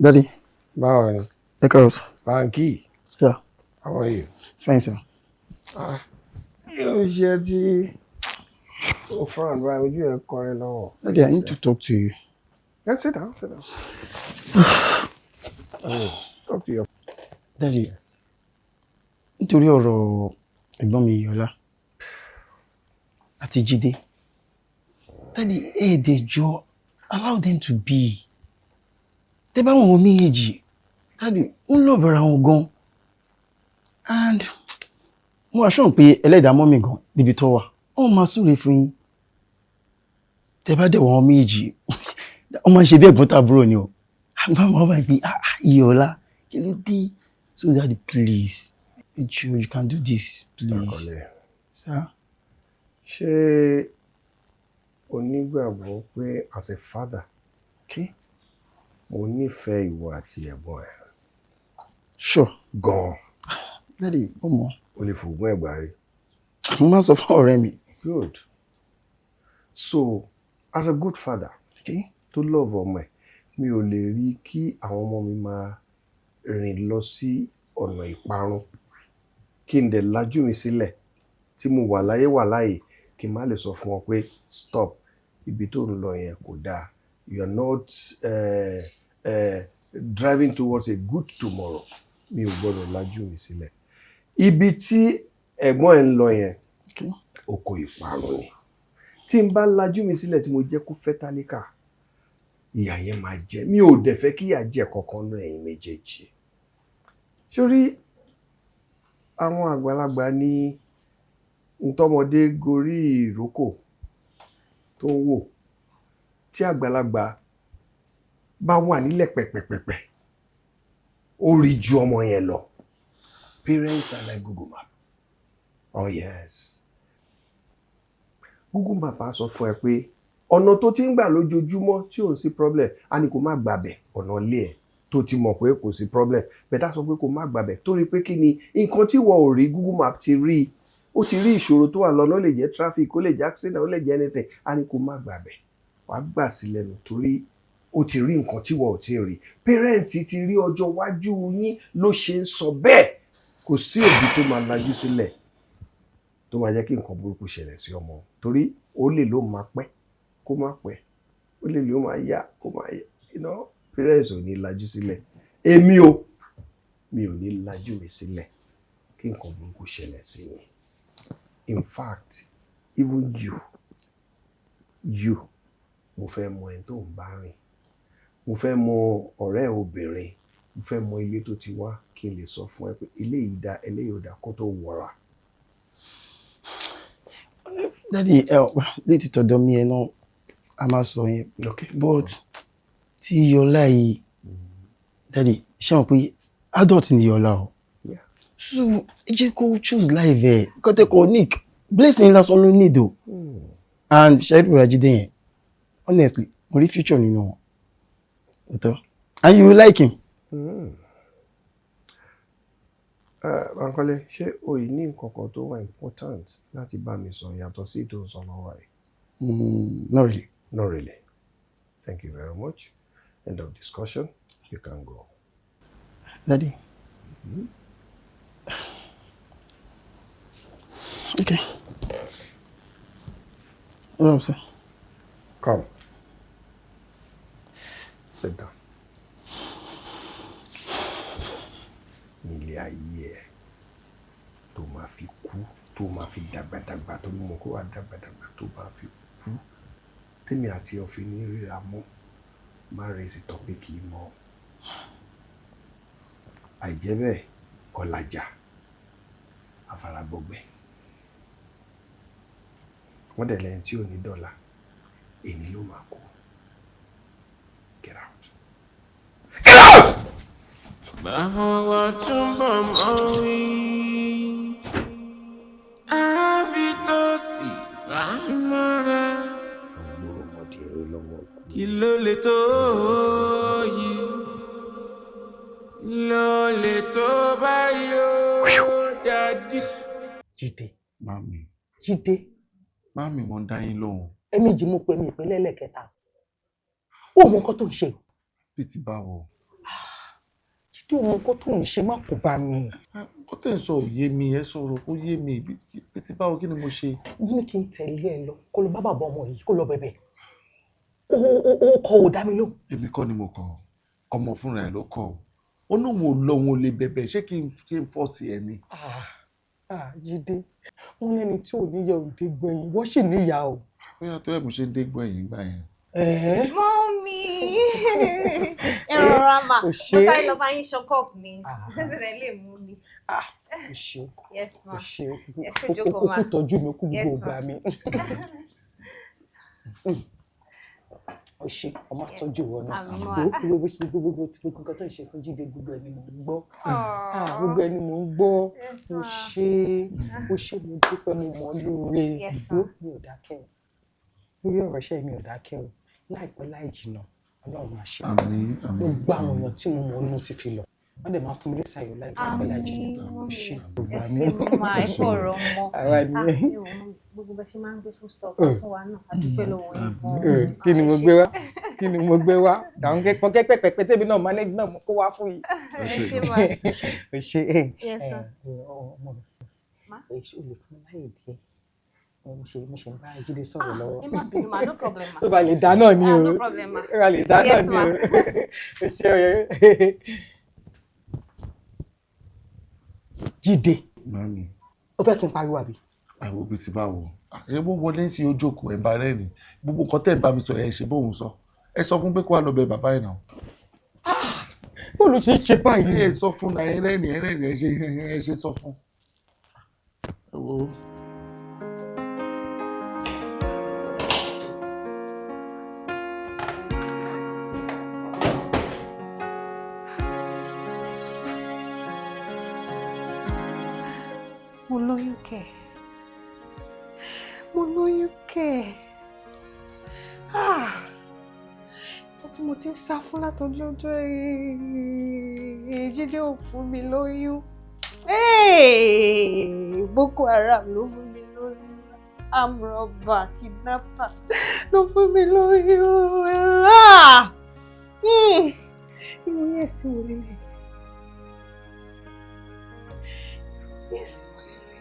Daddy.
Báwo ni?
Echoes.
Banky.
Yeah.
How are you?
Fine, sir.
You ṣe tí o frown right ojú ẹ kọrin lọ́wọ́.
Daddy, I need to talk to you.
Let's sit down. Talk to your.
Daddy, nítorí ọ̀rọ̀ ẹ̀gbọ́n mi Yọlá àti Jídé. Daddy, they jọ allow them to be. Tẹ́ bá wọn méjèèjì, Daddy, ń lọ bẹ̀rẹ̀ àwọn gan. And mo assure pé ẹlẹ́dàá mọ́ mi gan níbi tó wà. Wọ́n máa súre fún yín. Tẹ́ bá dẹ̀ wọn méjèèjì, wọ́n máa ń ṣe bí ẹ̀gbọ́n tàbúrò ni o. Àgbà máa bá gbé Yọlá kí ló dé? So Daddy, please, you can do this, please. Sir?
Ṣé o nígbàgbọ́ pé as a father,
okay,
mo nífẹ̀ẹ́ ìwọ àti ẹ̀gbọ́n ẹ̀?
Sure.
Gan.
Daddy, mo mọ̀.
O lè fògùn ẹ̀gbà rí.
Mo máa sọ fún ọ̀rẹ́ mi.
Good. So, as a good father,
okay,
tó love ọmọ ẹ̀, mi ò lè rí kí àwọn ọmọ mi máa rìn lọ sí ọ̀nà ìparun kí n dẹ̀ lajú mi sílẹ̀ tí mo wà láyé wà láyé kí n má lè sọ fún wọn pé stop ibi tó ń lọ yẹn kò dáa you are not driving towards a good tomorrow mi ò gbọ́dọ̀ lajú mi sílẹ̀ ibi tí ẹ̀gbọ́n ẹ̀ ń lọ yẹn oko ìparun ni tí n bá lajú mi sílẹ̀ tí mo jẹ́ kó fẹ́ tálíkà ìyà yẹn máa jẹ mi ò dẹ̀ fẹ́ kí ìyà jẹ kankan náà ẹ̀yin méjèèjì sórí àwọn àgbàlagbà ní ntọ́mọdé gorí ìrókò tó ń wò tí àgbàlagbà bá wà nílẹ̀ pẹ̀pẹ̀pẹ̀pẹ̀ ó rí ju ọmọ yẹn lọ parents are like Google Map oh yes Google Map á sọ fún ẹ pé ọ̀nà tó ti ń gbà lójoojúmọ́ tí ò sí problem á ní kó má gbàbẹ̀ ọ̀nà ilé ẹ̀ tó ti mọ̀ pé kò sí problem bẹ́ẹ̀ sọ pé kó má gbàbẹ̀ torí pé kí ni nǹkan tí wọ́n ò rí Google Map ti rí ó ti rí ìṣòro tó wà lọ́nà ó lè jẹ́ traffic ó lè jẹ́ accident ó lè jẹ́ anything á ní kó má gbàbẹ̀ wàá gbà sí lẹ́nu torí ó ti rí nǹkan tí wọ́n ò ti rí parents ti rí ọjọ́ iwájú yín ló ṣe ń sọ bẹ́ẹ̀ kò sí òbí tó máa lajú sílẹ̀ tó máa jẹ́ kí nǹkan burúkú ṣẹlẹ̀ sí ọmọ torí ó lè ló máa pẹ́ kó má pẹ́ ó lè ló máa yá kó máa yá parents ò ní lajú sílẹ̀ èmi mi ò ní lajú mi sílẹ̀ kí nǹkan burúkú ṣẹlẹ̀ sí mi in fact even you mo fẹ́ mọ ẹni tó ń bá rìn mo fẹ́ mọ ọ̀rẹ́ obìnrin mo fẹ́ mọ ilé tó ti wá kí n lè sọ fún ẹ pé eléyìí dá eléyìí ò dá kó tó wọra.
Daddy létí tọ̀dọ̀ mi ẹ̀ náà a máa sọ yẹn but tí Yọlá yìí Daddy ṣé wọn pé adult ni Yọlá o so ẹ jẹ́ kó choose life ẹ̀ kọ́tẹ́kọ̀ọ́ nick blessing lásán ló need o and ṣayid Bùràjídé yẹn honestly mo rí future nínú wọn ọ̀tọ̀ and you like him.
Bankole ṣé o yìí ní nǹkan kan tó wà important láti bá mi sọ yàtọ̀ sí ètò ìsọ̀nà wa yìí.
Not really.
Not really. Thank you very much. End of discussion. You can go.
Daddy. Okay. What I'm saying?
Come. Sit down. Nílé ayé ẹ̀ tó máa fi kú tó máa fi dàgbàdàgbà tó mọ̀ kó wá dàgbàdàgbà tó máa fi kú tèmi àti ọ̀fìn ní ríra mọ́ má rèsì tọ́pìkì mọ́ àìjẹ́ bẹ́ẹ̀ ọ̀làjà àfaragbọ̀gbẹ̀ wọ́n dẹ̀ lẹ́yìn tí ò ní dọ́là èyí ló máa kú. Get out. Get out!
Báwo túnbọ̀ mọ́ wí, àfi tó sì fàmọ́ra. Kí ló lè tó yìí? Kí ló lè tó báyìí ó dàdí?
Jídé.
Mami.
Jídé.
Mami mo ń dá yín lóhùn.
Ẹ̀mejì mo pe mi ìpínlẹ̀ lẹ́kẹta. Ó mọ nǹkan tó ń ṣe.
Bí ti báwo?
Jídé ó mọ nǹkan tó ń ṣe má kó bá mi.
Ó tẹ̀ sọ òye mi ẹ sọ̀rọ̀ ó yé mi bí ti báwo kí ni mo ṣe?
Mo ní kí n tẹ̀lé ẹ lọ kó lọ bá bàbá ọmọ yìí kó lọ bẹ̀bẹ̀. Ó kọ ò dá mi lóhùn.
Èmi kọ́ ni mo kọ ọmọ fúnra ẹ̀ ló kọ ó ní òun ò lọ òun ò lè bẹ̀bẹ̀ ṣé kí n fọ́ sí ẹ ni.
Jídé wọn lẹni tí ò níyà òde gbẹ̀yìn wọ́n sì níyà o.
Bóyá tó ẹ̀ mo ṣe ń dé gbẹ̀yìn gbà yẹn.
Mọ́mí ẹ rọra mà mo sáré lọ bá yín ṣọkọ́ọ̀pù mi ṣẹ́ṣẹ́ rẹ̀ lè mú mi.
O ṣe
yes ma
o ṣe
jókòó ma
kókó tọ́jú mi kó gbogbo gbà mí. O ṣe ọmọ àtọ́jú wọn náà gbogbo nǹkan tó ń ṣe fún Jídé gbogbo ẹni mò ń gbọ́ gbogbo ẹni mò ń gbọ́ o ṣe mo dúpẹ́ mo mọ̀ lóore mi ò dákẹ́ o lórí ọ̀rọ̀ iṣẹ́ mi ò dákẹ́ o láìpẹ́ láì jìnnà Ọlọ́run máa ṣe mo gbọ́ àwọn èèyàn tí mo mọ̀ inú ti fi lọ wọ́n dẹ̀ máa fún mi lẹ́sà ayọ̀ láìpẹ́ láì jìnnà o ṣe gbogbo àmì
ẹ̀kọ́ ọ̀rọ̀ mọ́ gbogbo bẹ ṣe máa ń gbé fún stock fún wa náà a dúpẹ́ lọ́wọ́ yín.
Kí ni mo gbé wá kí ni mo gbé wá àwọn kẹ́pẹ́pẹ́pẹ́ tẹ́bi náà manage náà mo kó wá fún yìí.
ẹ ṣe máa
o ṣe Ṣé o lè fún mi láyè díẹ̀? Mo ṣe ń bá Jídé sọ̀rọ̀ lọ́wọ́.
Ẹ má bínú ma, no problem ma.
Tó bá lè dáná ni o.
No problem ma.
Tó bá lè dáná ni o. Ẹ ṣé o. Jídé.
Mami.
Ó fẹ́ kí n pariwo àbí?
Àìwò bíi ti báwo. Èbó wọlé sí ojókòó ẹ̀ bá rẹ̀ ni. Gbogbo nǹkan tẹ̀ ń bá mi sọ ẹ̀ ṣe bóun sọ. Ẹ sọ fún pé kó wá lọ bẹ bàbá ẹ̀ náà.
Bọ́ọ̀lù ṣe ń ṣe báyìí.
Ẹ sọ fún náà ẹrẹ́ni ẹ ṣe sọ fún. Ẹ wo.
Mo lóyún kẹ̀. Mo lóyún kẹ̀. Tí mo ti ń sá fún látọjọ́ ọjọ́ Jídé ò fún mi lóyún. Boko Haram ló fún mi lóyún. Amrọ̀bà kidnapper ló fún mi lóyún. Irú yẹ̀sí wo lélẹ̀? Yẹ̀sí wo lélẹ̀?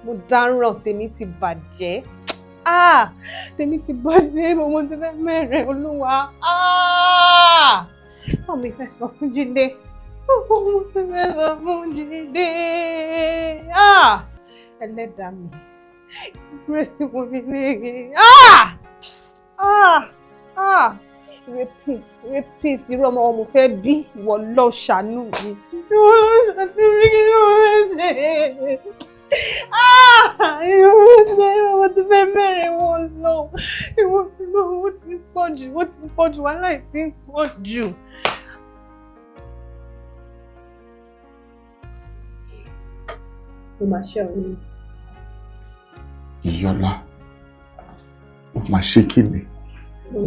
Mo dáràn, tèmi ti bàjẹ́. Tèmi ti bàjẹ́, mo ti fẹ́ mẹ́rẹ̀ Olúwa. Mo fẹ́ sọ fún Jídé. Mo fẹ́ sọ fún Jídé. Ẹlẹ́dàá mi. Rẹ́sì mo ní léèrè. Rapist, irú ọmọ ọmọ fẹ́ bí ìwọ lọ ṣàánú mi. Ìwọ lọ ṣàánú mi kí ni mo fẹ́ ṣe? Ìwọ ti fẹ́ bẹ̀rẹ̀ wọn lọ. Ìwọ ó ti pọ̀ jù, wàhálà ti ń pọ̀ jù. Mo máa ṣe ọ̀rẹ́ mi.
Ìyọlá, ó máa ṣe kí ni?
No,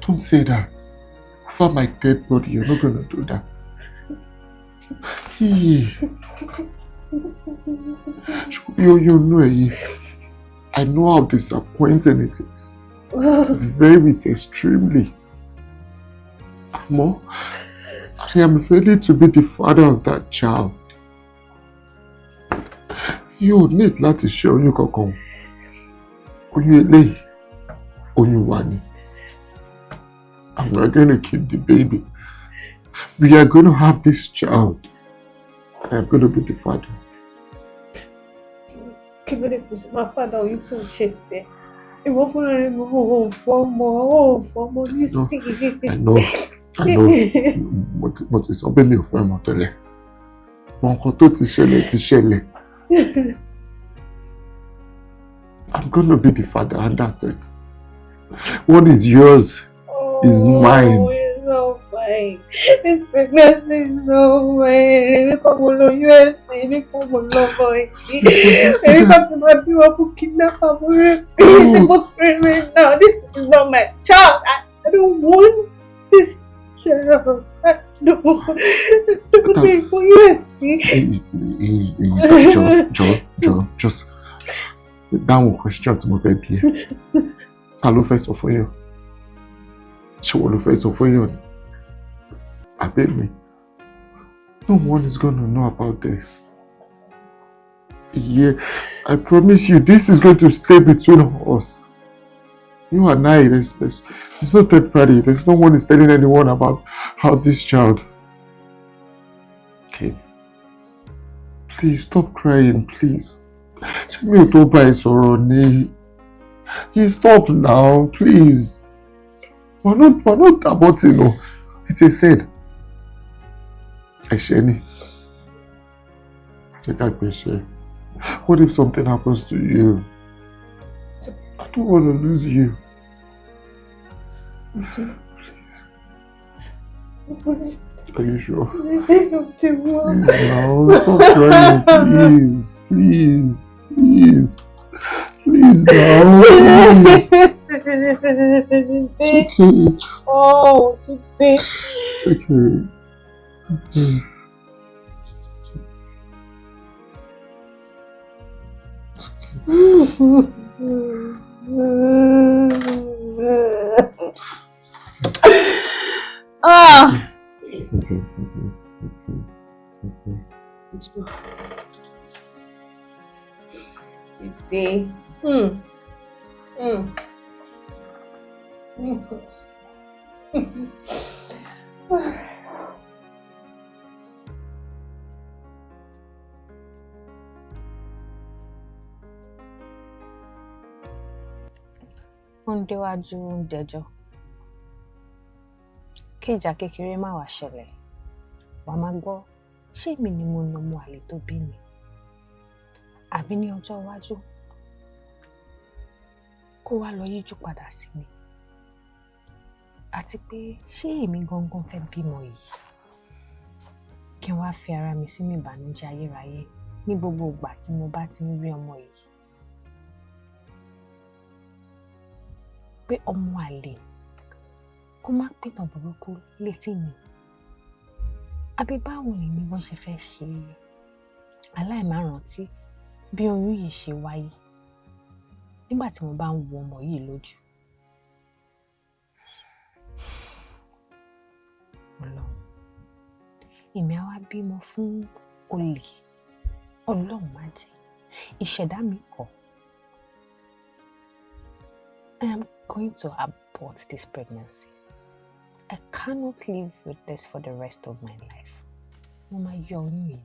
don't say that. Over my dead body, you're not gonna do that. You know, I know how disappointing it is. It's extremely. Amo, I am ready to be the father of that child. You need láti ṣe oyún kankan. Oyún eléyìí. And we're going to keep the baby. We are going to have this child. I am going to be the father.
My father, you too shit. I know.
But it's something new for me to learn. I'm going to be the father, and that's it. What is yours is mine.
It's so fine. This pregnancy is so fine. We come to USA. We come to boy. We come to people kidnap our baby. Now this is not my child. I don't want this child. I don't want to be for USA.
Just down question to move up here. Hello, first of all, she will face of you. I beg me. No one is going to know about this. Yeah, I promise you, this is going to stay between us. You and I, there's no third party. There's no one is telling anyone about how this child. Okay. Please stop crying, please. Tell me to buy sorrow. Stop now, please. We're not about it, no. It's a sin. Esheni. What if something happens to you? I don't want to lose you. Please. Are you sure? Please now, stop crying, please. Please now, please. It's okay.
Oh, today.
It's okay. It's okay.
Today.
Ń déwájú ń dẹjọ́ kí ìjà kékeré má wá ṣẹlẹ̀ wàá máa gbọ́ ṣé èmi ni mo nà ọmọ àlè tó bí mi àbí ní ọjọ́ iwájú kó wá lọ yíjú padà sí mi àti pé ṣé èmi gangan fẹ́ bímọ yìí kí n wá fi ara mi sínú ìbànújẹ́ ayérayé ní gbogbo ìgbà tí mo bá ti ń rí ọmọ yìí pé ọmọ àlè kó má pìtàn burúkú létí mi àbí báwo lèmi wọ́n ṣe fẹ́ ṣe aláìmárántí bí oyún yìí ṣe wáyé nígbà tí mo bá ń wo ọmọ yìí lójú. Ọlọ́run èmi á wá bímọ fún olè Ọlọ́run má jẹ́ ìṣẹ̀dá mi kọ̀. I am going to abort this pregnancy. I cannot live with this for the rest of my life. Mo máa yọ oyún yìí.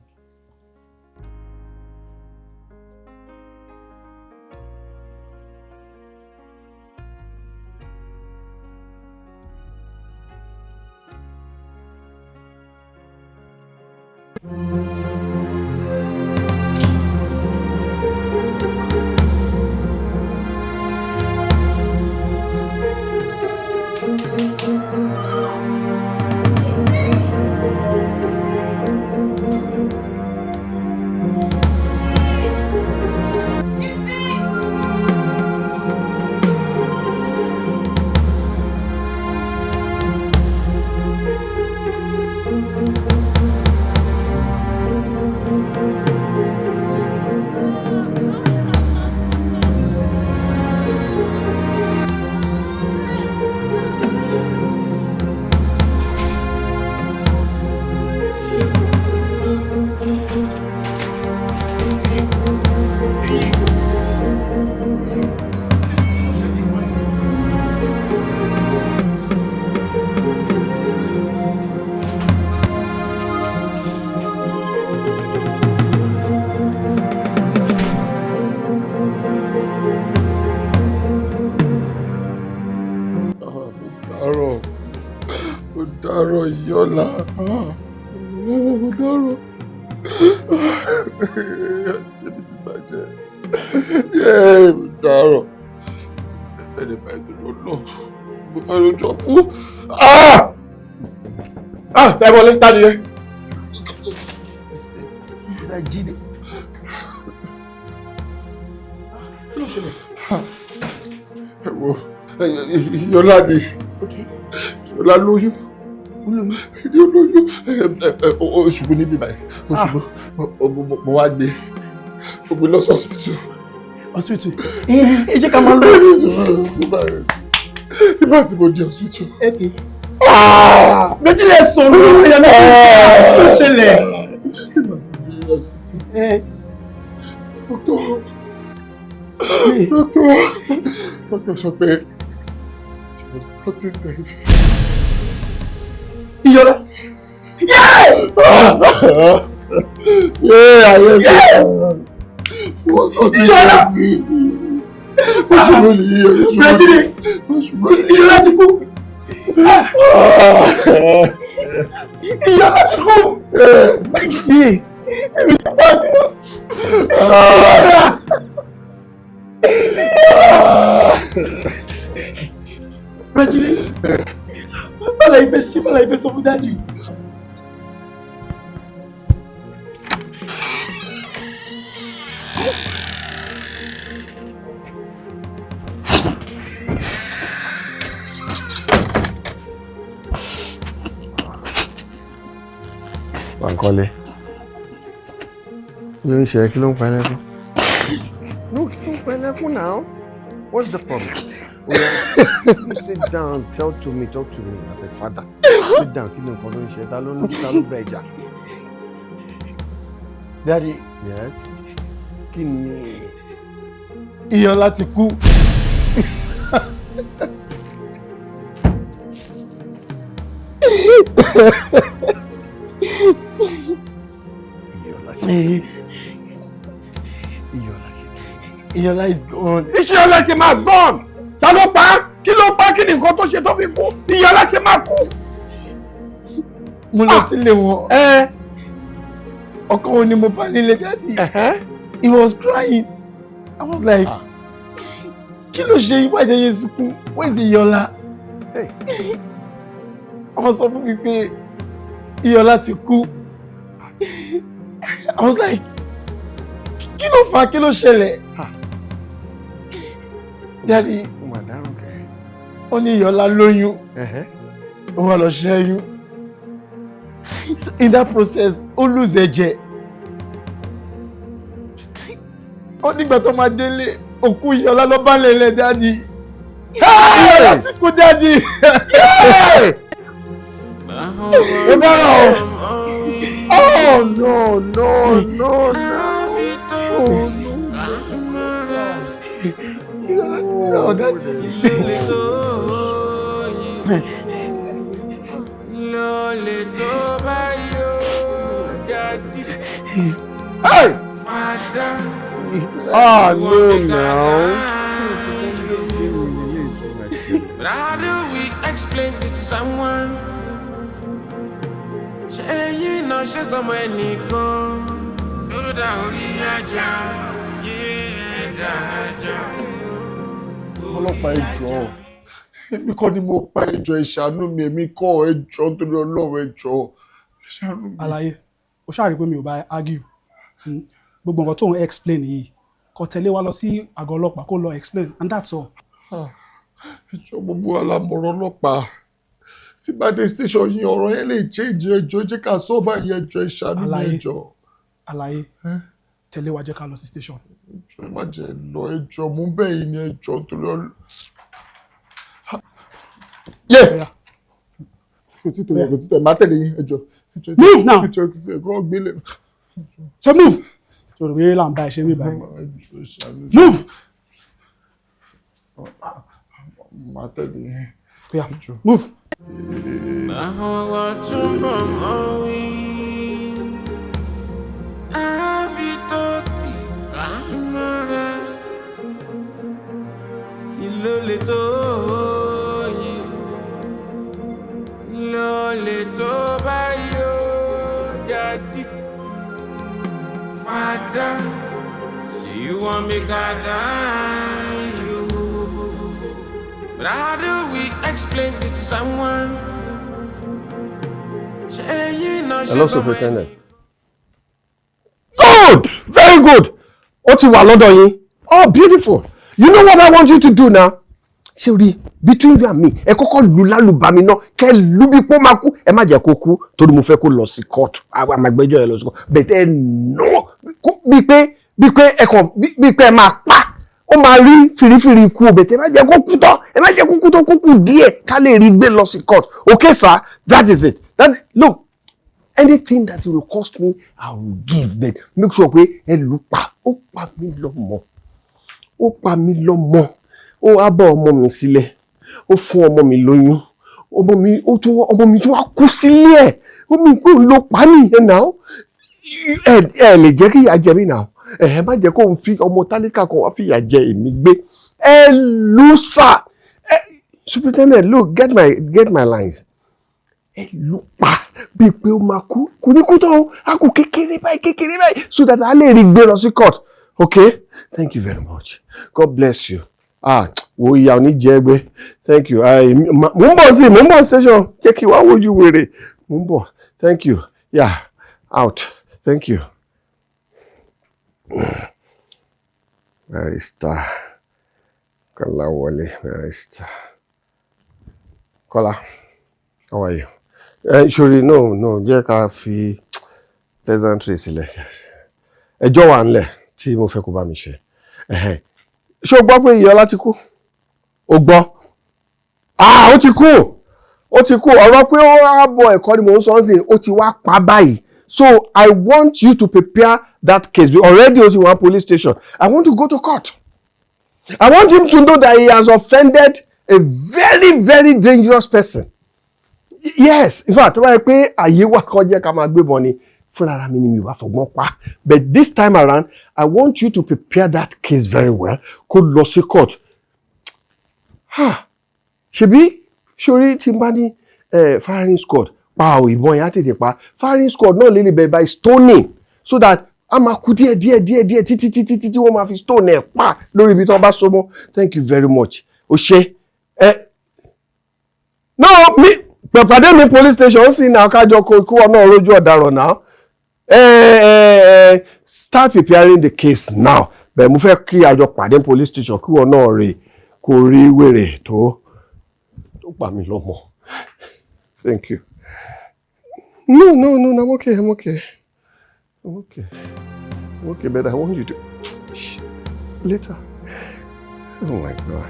dárò Ìyọ́lá mo dárò ẹbí ti bàjẹ́ mo dárò ẹni bá ìdúró lọ mo bá lójọ fún ẹ wọlé tani yẹn.
Jíde. Kí ló ṣẹlẹ̀?
Ẹ wo Ìyọ́lá ni Ìyọ́lá lóyún. Olóyún oṣù níbí báyìí oṣù mo wá gbé gbogbo lọ sí hospital.
Hospital? Ẹ jẹ́ ká máa lọ.
Tí bá ti mo di hospital.
Méjìlá sọ̀rọ̀ ẹ̀yà náà kí ló ṣẹlẹ̀?
Doctor sọ pé she was plotting dead.
Ìyọ́lá.
Ayé mi.
Ìyọ́lá.
Oṣù ní
Méjìlá. Ìyọ́lá ti kú. Ìyọ́lá ti kú. Èmi ti bá mi. Méjìlá. Bala ìfẹ́ sọ fún dájú.
Bankole. Kí ló ń ṣe kí ló ń pa ẹ́ lẹ́kún? No, now. What's the problem? You sit down, talk to me as a father. Sit down, keep me following shit. I don't beja.
Daddy.
Yes. Kini.
Iyọlá ti kú. Iyọlá is gone.
Iyọlá ṣe máa gone. Ta ló pa? Kí ló pa? Kí ni nǹkan tó ṣe tó fi kú? Iyọlá ṣe máa kú.
Mo lọ sílé wọn. Ọkọ wọn ni mo bá nílé daddy. He was crying. I was like, kí ló ṣe yín wáyé yẹn sunkún? Where's Iyọlá? Wọ́n sọ fún mi pé Iyọlá ti kú. I was like, kí ló fà, kí ló ṣẹlẹ̀? Daddy, ó ní Iyọlá lóyún. Ó wá lọ ṣẹ́yún. In that process, ó lose ẹ̀jẹ̀. Ó nígbà tó máa délé, òkú Iyọlá ló bá lélẹ̀ daddy. Iyọlá ti kú daddy.
Oh no.
Iyọlá ti lọ daddy.
Hey! Oh no now.
But how do we explain this to someone? Ṣé yín náà ṣe sọmọ ẹnìkan? Ó dá orí ajá, ẹ̀dá ajá.
Ọlọ́pàá ẹjọ́. Èmi kọ́ ni mo pa ẹjọ́, ẹ ṣàánú mi, èmi kọ́ ẹjọ́ nítorí Ọlọ́run ẹjọ́. Ṣàánú mi.
Àlàyé, o ṣáà rí pé mi ò bá argue. Gbogbo nǹkan tó ń explain yìí, kó tẹ̀lé wa lọ sí àgọ́ ọlọ́pàá kó lọ explain and that's all.
Ẹjọ́ gbogbo alámọ̀ràn ọlọ́pàá. Tí bá dé station yìí ọ̀rọ̀ yẹn lè change ẹjọ́, jẹ́ ká sọ báyìí ẹjọ́, ẹ ṣàánú mi ẹjọ́.
Àlàyé, tẹ̀lé wa jẹ́ ká lọ sí station.
Ẹjọ́ má jẹ́ lọ ẹjọ́, mú bẹ́ẹ̀ yìí ni ẹjọ́ nítorí Ọlọ́run. Yeah. Kò tí má tẹ̀lé yín ẹjọ́.
Move now.
Ẹjọ́ gbélé.
So move. So the way I'm by ṣe mi báyìí. Move.
Má tẹ̀lé yín.
Yeah. Move.
Àfọwọ́ túnbọ̀ mọ́ wí. Àfi tó sì fàmọ́ra. Kí ló lè tó yín? Kí ló lè tó báyìí ó dádì? Father, you want me to die you. But how do we explain this to someone?
Hello, Superintendent.
Good! Very good! Ó ti wà lọ́dọ̀ yín. Oh, beautiful! You know what I want you to do now? Ṣé between you and me, ẹ kọ́kọ́ lù lálùbami náà, kẹ́ lù bí pọ́ máa kú, ẹ má jẹ́ kó kú, torí mo fẹ́ kó lọ sí court. Àwọn àgbẹ̀jọ́ ẹ lọ sí court. Bẹ̀tẹ̀ no, bí pé ẹ máa pa. Ó máa rí fìrífìrí ikú, bẹ̀tẹ̀ ẹ má jẹ́ kó kú tán, ẹ má jẹ́ kó kú tán, kó kú díẹ̀, ká lè rí gbé lọ sí court. Okay, sir? That is it. Look, anything that will cost me, I will give. But make sure pé ẹ lù pa. Ó pa mí lọ́mọ. Ó pa mí lọ́mọ. Ó wá bá ọmọ mi sílẹ̀. Ó fún ọmọ mi lóyún. Ọmọ mi tún wá kú sílé ẹ̀. Ó mi pé òun ló pa nìyẹn náà. Ẹ lè jẹ́ kí ìyà jẹ mí náà. Ẹ má jẹ́ kó òun fi ọmọ tálíkà kan wá fi ìyà jẹ èmi gbé. Ẹ lù sà. Superintendent, look, get my lines. Ẹ lù pa bíi pé ó máa kú. Kò ní kú tán o. A kú kékeré báyìí so that a lè rí gbé lọ sí court. Okay? Thank you very much. God bless you. Wo ìyá òní jẹ́ ẹgbẹ́. Thank you. Mo ń bọ̀ station. Jẹ́ kí wá wojú wèrè. Mo ń bọ̀. Thank you. Yeah, out. Thank you. Barrister Kolawole, barrister. Kola, how are you? Surely, no, jẹ́ ká fi pleasantry sílẹ̀. Ẹjọ́ wà ńlẹ̀ tí mo fẹ́ kó bá mi ṣe.
ṣé o gbọ́ pé Iyọlá ti kú? O gbọ́? Ó ti kú. Ó ti kú. Ọ̀rọ̀ pé ó wá bọ̀ ẹ̀kọ́ ni mò ń sọ sí, ó ti wá pa báyìí. So I want you to prepare that case. Already ó ti wà police station. I want to go to court. I want him to know that he has offended a very, very dangerous person. Yes, in fact, tó bá yẹ pé àyè wà kó jẹ́ ká máa gbébọn ni fúnra mi ni mi wá fọgbọ́n pa. But this time around, I want you to prepare that case very well. Kó lọ sí court. Ṣebí sórí tí n bá ní firing squad pa ìbọn yẹn á tètè pa. Firing squad náà lè lè bẹ̀ by stoning so that a máa kú díẹ̀ títí wọ́n máa fi stone ẹ̀ pa lórí ibi tí wọ́n bá so mọ́. Thank you very much. O ṣe. No, pàdé mi police station sí náà kájọ kó ọ náà rójú ọ̀daràn náà. Start preparing the case now. Bẹ́ẹ̀ mo fẹ́ kí àjọ pàdé police station kí wọ́n náà rè kó rí wèrè tó pa mí lọ́mọ. Thank you. No, I'm okay. Okay, but I want you to later. Oh my God.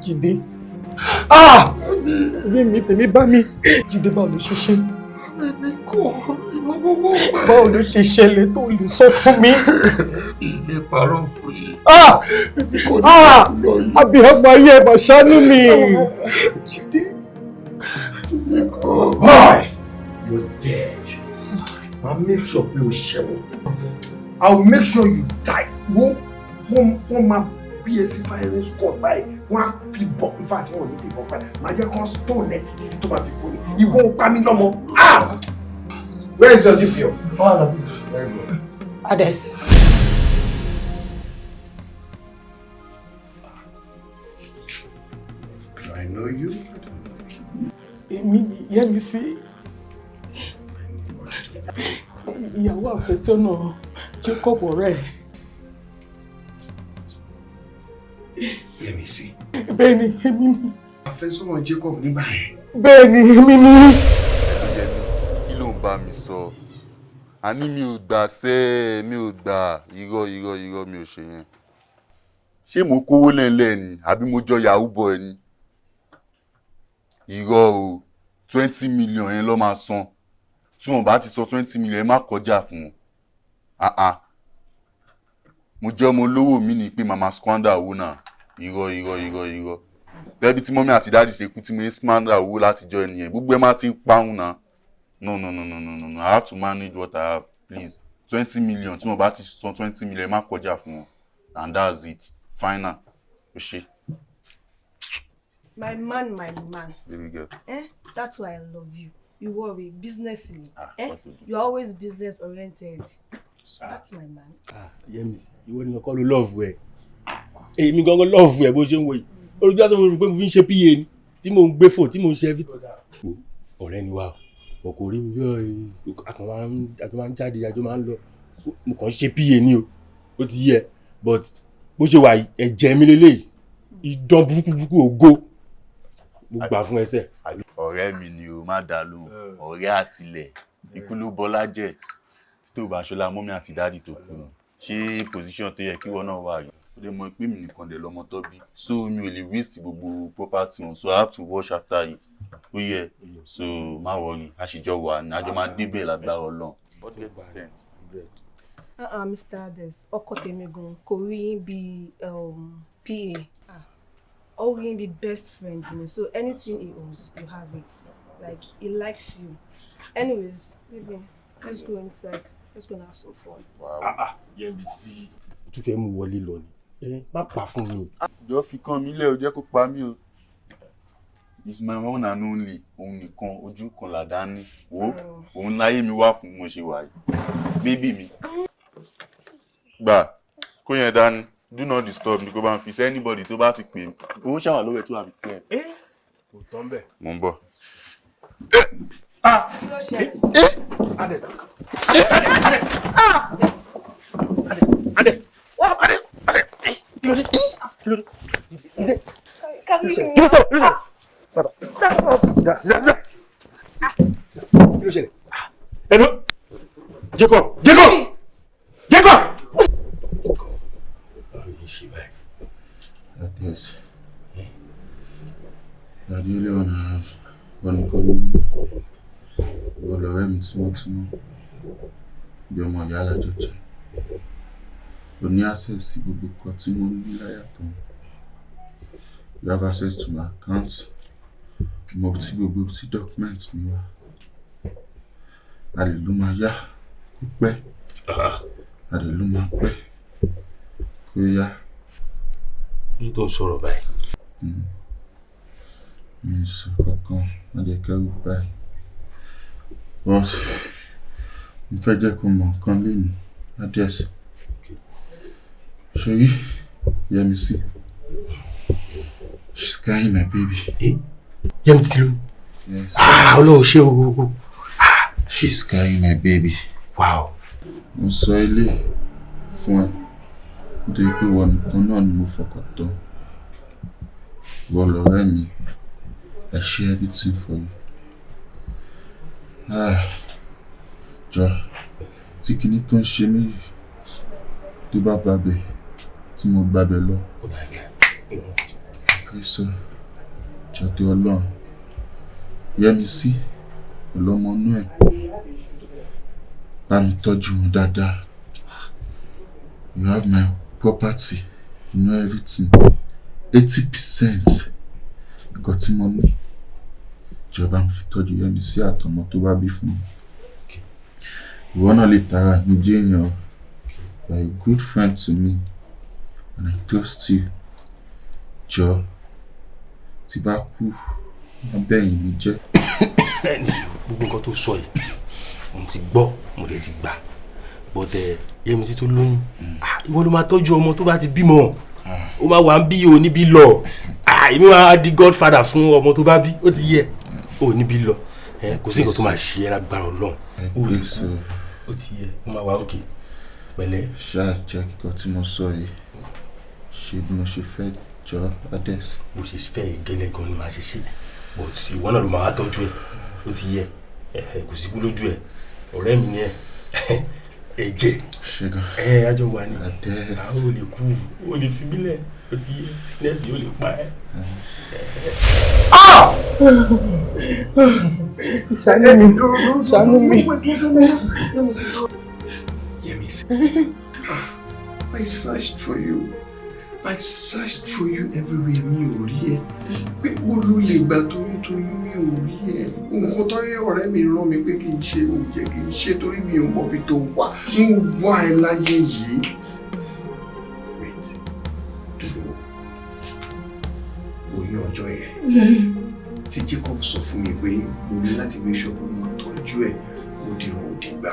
Jídé. Mi tèmi bá mi. Jídé báwo ló ṣe ṣe? Báwo ló ṣe ṣẹlẹ̀ tó lè sọ fún mi?
Ilé parọ́ fún yìí.
Abiyamọ ayé ẹ̀ mà ṣàánú mi.
Jídé. Boy, you're dead. I'll make sure pé o ṣẹ̀wọ̀n. I'll make sure you die. Wọ́n máa bí ẹ sí firing squad báyìí. Wọ́n á fi bọ̀ in fact wọ́n ò ní fi bọ̀ báyìí. Màá jẹ́ kán stone ẹ̀ títí tó máa fi kú ni. Ìwọ ò pa mí lọ́mọ. Where is your DPO?
All of it.
Very good.
Ades.
Do I know you?
Èmi yẹ́mi sí. Ìyàwó àfẹ́sọ́nà Jacob ọ̀rẹ́.
Yẹ́mi sí.
Bẹ́ẹ̀ni, èmi ni.
Àfẹ́sọ́nà Jacob nígbà yẹn.
Bẹ́ẹ̀ni, èmi ni.
Kí ló ń bá mi sọ? Àní mi ò gbà sẹ́, mi ò gbà irọ́ mi ò ṣe yẹn. Ṣé mo kówó lẹ́ńlẹ́ ni àbí mo jọ yahoo boy ni? Irọ́ o, 20 million yẹn ló máa san. Tí wọ́n bá ti sọ 20 million ẹ má kọjá fún wọn. Mo jẹ́ ọmọ olówó mi ní pé màmá squander owó náà. Irọ́. Bẹ́ẹ̀bi tí mọ́mí àti dáàdì ṣe kú tí mo ń squander owó látijọ́ ẹnìyẹn. Gbogbo ẹ má ti ń parun náà. No. I have to manage what I have, please. 20 million. Tí wọ́n bá ti sọ 20 million ẹ má kọjá fún wọn. And that's it. Final. O ṣe.
My man.
Baby girl.
That's why I love you. You worry, business me. You're always business oriented. That's my man.
Yẹ́mi, ìwọ ni ọkọ ló love ẹ. Èmi gangan love ẹ bó ṣe ń wò yìí. Olùjọ́ àti mo rò pé mo fi ń ṣe PA ni tí mò ń gbé phone tí mò ń ṣe everything. Ọ̀rẹ́ ni wa o kò rí mi bí àjọ máa ń jáde àjọ máa ń lọ. Mo kàn ń ṣe PA ni o. Ó ti yẹ but bó ṣe wà yìí ẹ̀jẹ̀ mi lélẹ́yìí. Idán burúkú ògo. Mo gbà fún ẹsẹ̀.
Ọ̀rẹ́ mi ni o má dá lóhùn. Ọ̀rẹ́ àtilẹ̀ ikú ló bọ́lá jẹ́ tí tó bá ṣọlá mọ́mí àti dáàdì tó kù. Ṣé position tó yẹ kí wọ́n náà wà yìí? Ó lè mọ pé mi nìkan dẹ̀ lọ́mọ tó bí. So mi ò lè waste gbogbo property wọn. So I have to watch after it. Ó yẹ. So má worry. Àṣìjọ wà ní àjọ máa débẹ̀ lágbára Ọlọ́run. 100%.
Mr. Ades, ọkọ tèmi gan kò rí bí PA. All we be best friends, so anything he owns, you have it. Like, he likes you. Anyways, baby, let's go inside. Let's go and have some fun.
Wow.
Yẹ́mi sí. O tún fẹ́ mú wọlé lọ ni. Má pa fún mi.
Jọ fi kàn mí lẹ́ o jẹ́ kó pa mí o. It's my one and only. Òun nìkan ojú kan làdá ní. Wo òun láyé mi wá fún mo ṣe wà yìí. Bébì mi. Gbà kó yẹn dání. Do not disturb me. Go back and say anybody tó bá ti pè mí. Owó ṣàwà lọ́wọ́ ẹ̀ tó àbí clear.
Kò tán bẹ́ẹ̀.
Mo ń bọ̀.
Ades. Kí ló dé?
Carry me.
Stop. Kí ló ṣẹlẹ̀? Hello? Jacob! Jacob! Jacob!
Yes. I really want to have one coming. Well, I'm smoking. Be ọmọ ìyá alájọ jẹ. O ní access sí gbogbo kan tí mo ní láyà tó. You have access to my account. Mo ti gbogbo ti documents mi wá. A lè ló máa yá kó pẹ́. A lè ló máa pẹ́ kó yá.
Kí tó ń sọ̀rọ̀ báyìí?
Mi sọ kankan, má jẹ́ kẹ́rù báyìí. But mo fẹ́ jẹ́ kó mọ̀ nǹkan lẹ́nu Adès. Ṣorí Yẹ́misí. She's carrying my baby.
Yẹ́misí ló?
Yes.
Ọlọ́run ṣe o.
She's carrying my baby.
Wow.
Mo sọ ilé fún ẹ. Nítorí pé wọn nìkan náà ni mo fọkàn tán. Wọ́n lọ̀rẹ́ mi. I share everything for you. Jọ, tí kinní tó ń ṣe mí tó bá gbàgbé tí mo gbàgbé lọ. Kristo, jọ tó Ọlọ́run. Yẹ́misí, ọlọ́mọ inú ẹ̀. Bá mi tọ́jú wọn dáadáa. You have my property. You know everything. 80% nǹkan tí mo ní. Ìjọba mi fi tọ́jú Yẹ́misí àtọmọ tó bá bí fún mi. Ìwọ náà lè tara ní jẹ́yàn. You are a good friend to me and I trust you. Jọ, tí bá kú, abẹ́yìn mi jẹ́.
Gbogbo nǹkan tó sọ yìí, mo ti gbọ́, mo lè ti gbà. But Yẹ́misí tó lóyún, ìwọ ló máa tọ́jú ọmọ tó bá ti bímọ. Ó máa wà ń bí o níbí lọ. Èmi máa di godfather fún ọmọ tó bá bí, ó ti yẹ. O níbí lọ. Kò sí nǹkan tó máa ṣe ẹ́ lágbára Ọlọ́run. Ó ti yẹ, ó máa wà òkè. Pẹ̀lẹ́.
Ṣáà jẹ́ kíkọ́ tí mo sọ yìí. Ṣé bí mo ṣe fẹ́ jọ Adès?
Bó ṣe fẹ́ gẹ́lẹ́ gan ni màá ṣe ṣe. But ìwọ náà ló máa wá tọ́jú ẹ̀. Ó ti yẹ. Kò sí kú lójú ẹ̀. Ọ̀rẹ́ mi ni ẹ̀. Ẹ̀jẹ̀.
Ṣẹ́gun.
Àjọ wà ní.
Adès.
O lè kú, o lè fi bílẹ̀. Ó ti yẹ. Sickness yóò lè pa ẹ́.
Ṣàánú mi.
Yẹ́misí. I searched for you. I searched for you everywhere. Mi ò rí ẹ. Pé ó ló lè gbà toyún mi ò rí ẹ. Nǹkan tó yẹ ọ̀rẹ́ mi rán mi pé kí n ṣe ò jẹ́ kí n ṣe torí mi ò mọ̀ bí tó wà. Ń wá ẹ láyé yìí. Wait, dúró. Oyún ọjọ́ yẹn. Tí Jacob sọ fún mi pé mo ní láti gbé ṣọ́ọ̀bù mo tọ́jú ẹ̀ ó dìrún ó dìgbà.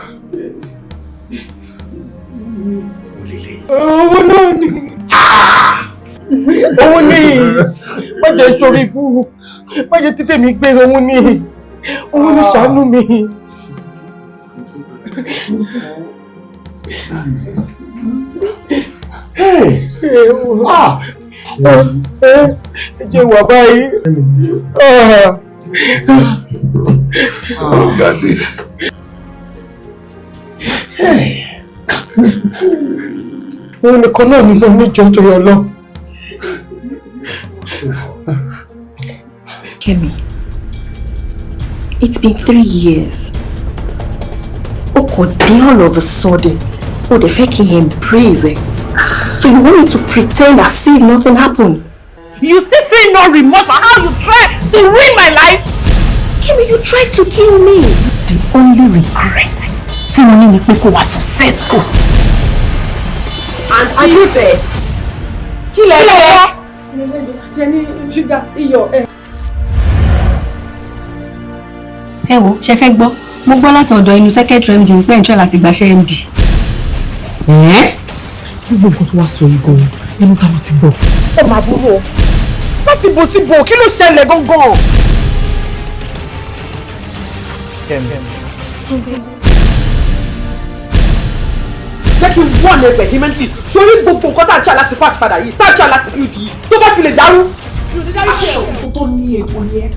Mo lè lè.
Owó náà ni. Owó ní. Má jẹ́ sórí ikú. Má jẹ́ títẹ̀ mi gbé owó ní. Owó ní ṣàánú mi. Ẹ jẹ́ wà báyìí.
Gàdé.
Òun nìkan náà ni mo ní jọ nítorí Ọlọ́run.
Kemi, it's been 3 years. O kò dé all of a sudden. O dẹ̀ fẹ́ kí n embrace it. So you want me to pretend as if nothing happened?
You still feel no remorse for how you try to ruin my life?
Kemi, you tried to kill me.
The only regret tí mo ní ni pé kó wá successful.
Àǹtí Ìfẹ́. Kí lẹ fẹ́? Ṣé ní ṣúgà iyọ̀ ẹ̀?
Ẹ wo, ṣe fẹ́ gbọ́? Mo gbọ́ láti ọ̀dọ̀ inú secretary MD pé ǹtọ́ láti gbàṣẹ́ MD.
Gbogbo nǹkan tó wá sọ yìí gan-an, ẹnu táwọn ti gbọ́. Ẹ máa búrò. Láti bò sí bò, kí ló ṣẹlẹ̀ gangan? Jẹ́ kí n wọ́n lè vehemently sórí gbogbo nǹkan tá a ṣá láti patch padà yìí, tá a ṣá láti build yìí, tó bá fi lè dàrú. Aṣọ funfun tó ní èkó ni ẹ.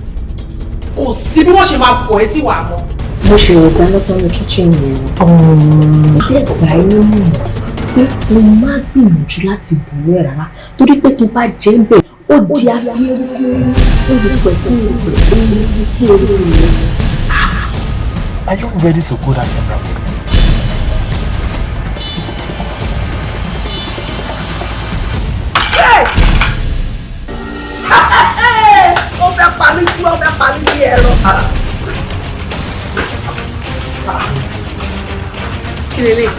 kò sí bí wọ́n ṣe máa fọ̀ ẹ́ sí wàá mọ́.
Mo ṣe rò pé lọ́tọ́ ní kitchen yẹn. Adébọ̀wálé ní mọ̀ pé mo máa gbìyànjú láti bù ẹ́ rárá torí pé tó bá jẹ́ ń bẹ̀ ó di afẹ́rẹ́ fún olùpẹ̀.
Are you ready to go that same route?
Ó fẹ́ pa mí tí ó fẹ́ pa mí ní ẹ̀rọ.
Kí lélẹ̀?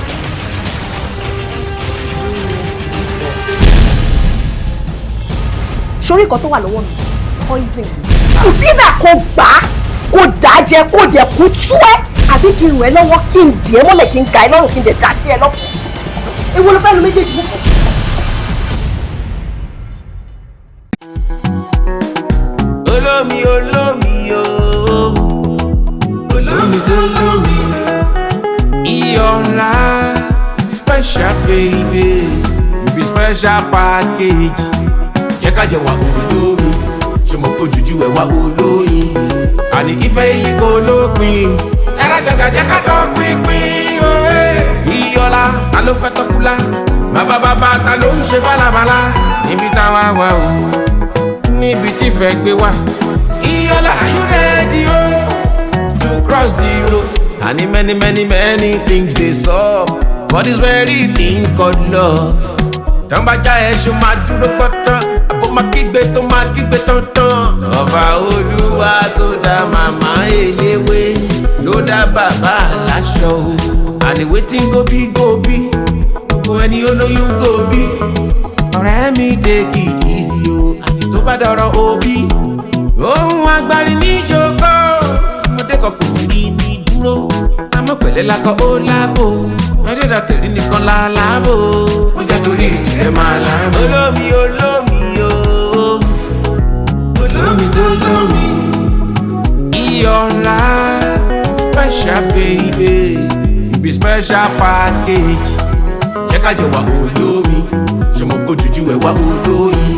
Sórí nǹkan tó wà lọ́wọ́ mi, poison. Ìfínà kò gbà á, kò dà á jẹ, kò dẹ̀ kú tú ẹ́. Àbí kí n rẹ̀ lọ́wọ́, kí n dì ẹ́ mọ́lẹ̀, kí n ga ẹ́ lọ́rùn, kí n dẹ̀ dà sí ẹ lọ́fọ̀ọ́. Èwo ló fẹ́ lu méjèèjì mú kàn?
Olómi olómi ooo, olómi tó lómi. IYIOLA special baby, be special package. Jẹ́ ká jẹ wà olómi, ṣe mọ̀ kó jùjú ẹ̀ wá olóyin. Àní ìfẹ́ yìí kò lópin, ẹ̀rọ ṣẹ̀ṣẹ̀ jẹ́ ká tọ́ pínpín òwe. IYIOLA ta ló fẹ́ tọ́kùlá, bàbá ta ló ń ṣe bálabàlá. Níbi táwa wà o, níbi tí fẹ́ gbé wá. IYIOLA, are you ready to cross the road? And many things they solve for this very thing called love. Tán bá já ẹṣin máa dúró gbọ́tán, àbó máa kígbe tó máa kígbe tán. Ọba Olúwa tó dá màmá eléwé ló dá bàbá aláṣọ o. And wetin go be gbogbo ẹni olóyún go bí. Ọ̀rẹ́ mi take it easy o, àní tó bá dọ̀rọ̀ òbí. Ohun agbárí níjókòó, ọmọdé kan kò rí mi dúró. Àmọ́ pẹ̀lẹ́ lakọ ó lábò, ọdẹ́dà tẹ̀lé nìkan lálábò. Ó jẹ́ torí ìtìrẹ́ máa lábò. Olómi olómi ooo, olómi tó lómi. IYIOLA special baby, be special package. Jẹ́ ká jẹ wà olómi, ṣọmọ kó jùjú ẹ̀ wá olóyin.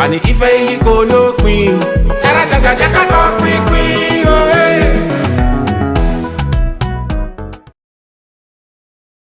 Àní ìfẹ́ yìí kò lópin, ẹ̀rọ ṣẹ̀ṣẹ̀ jẹ́ ká tọ́ pínpín o.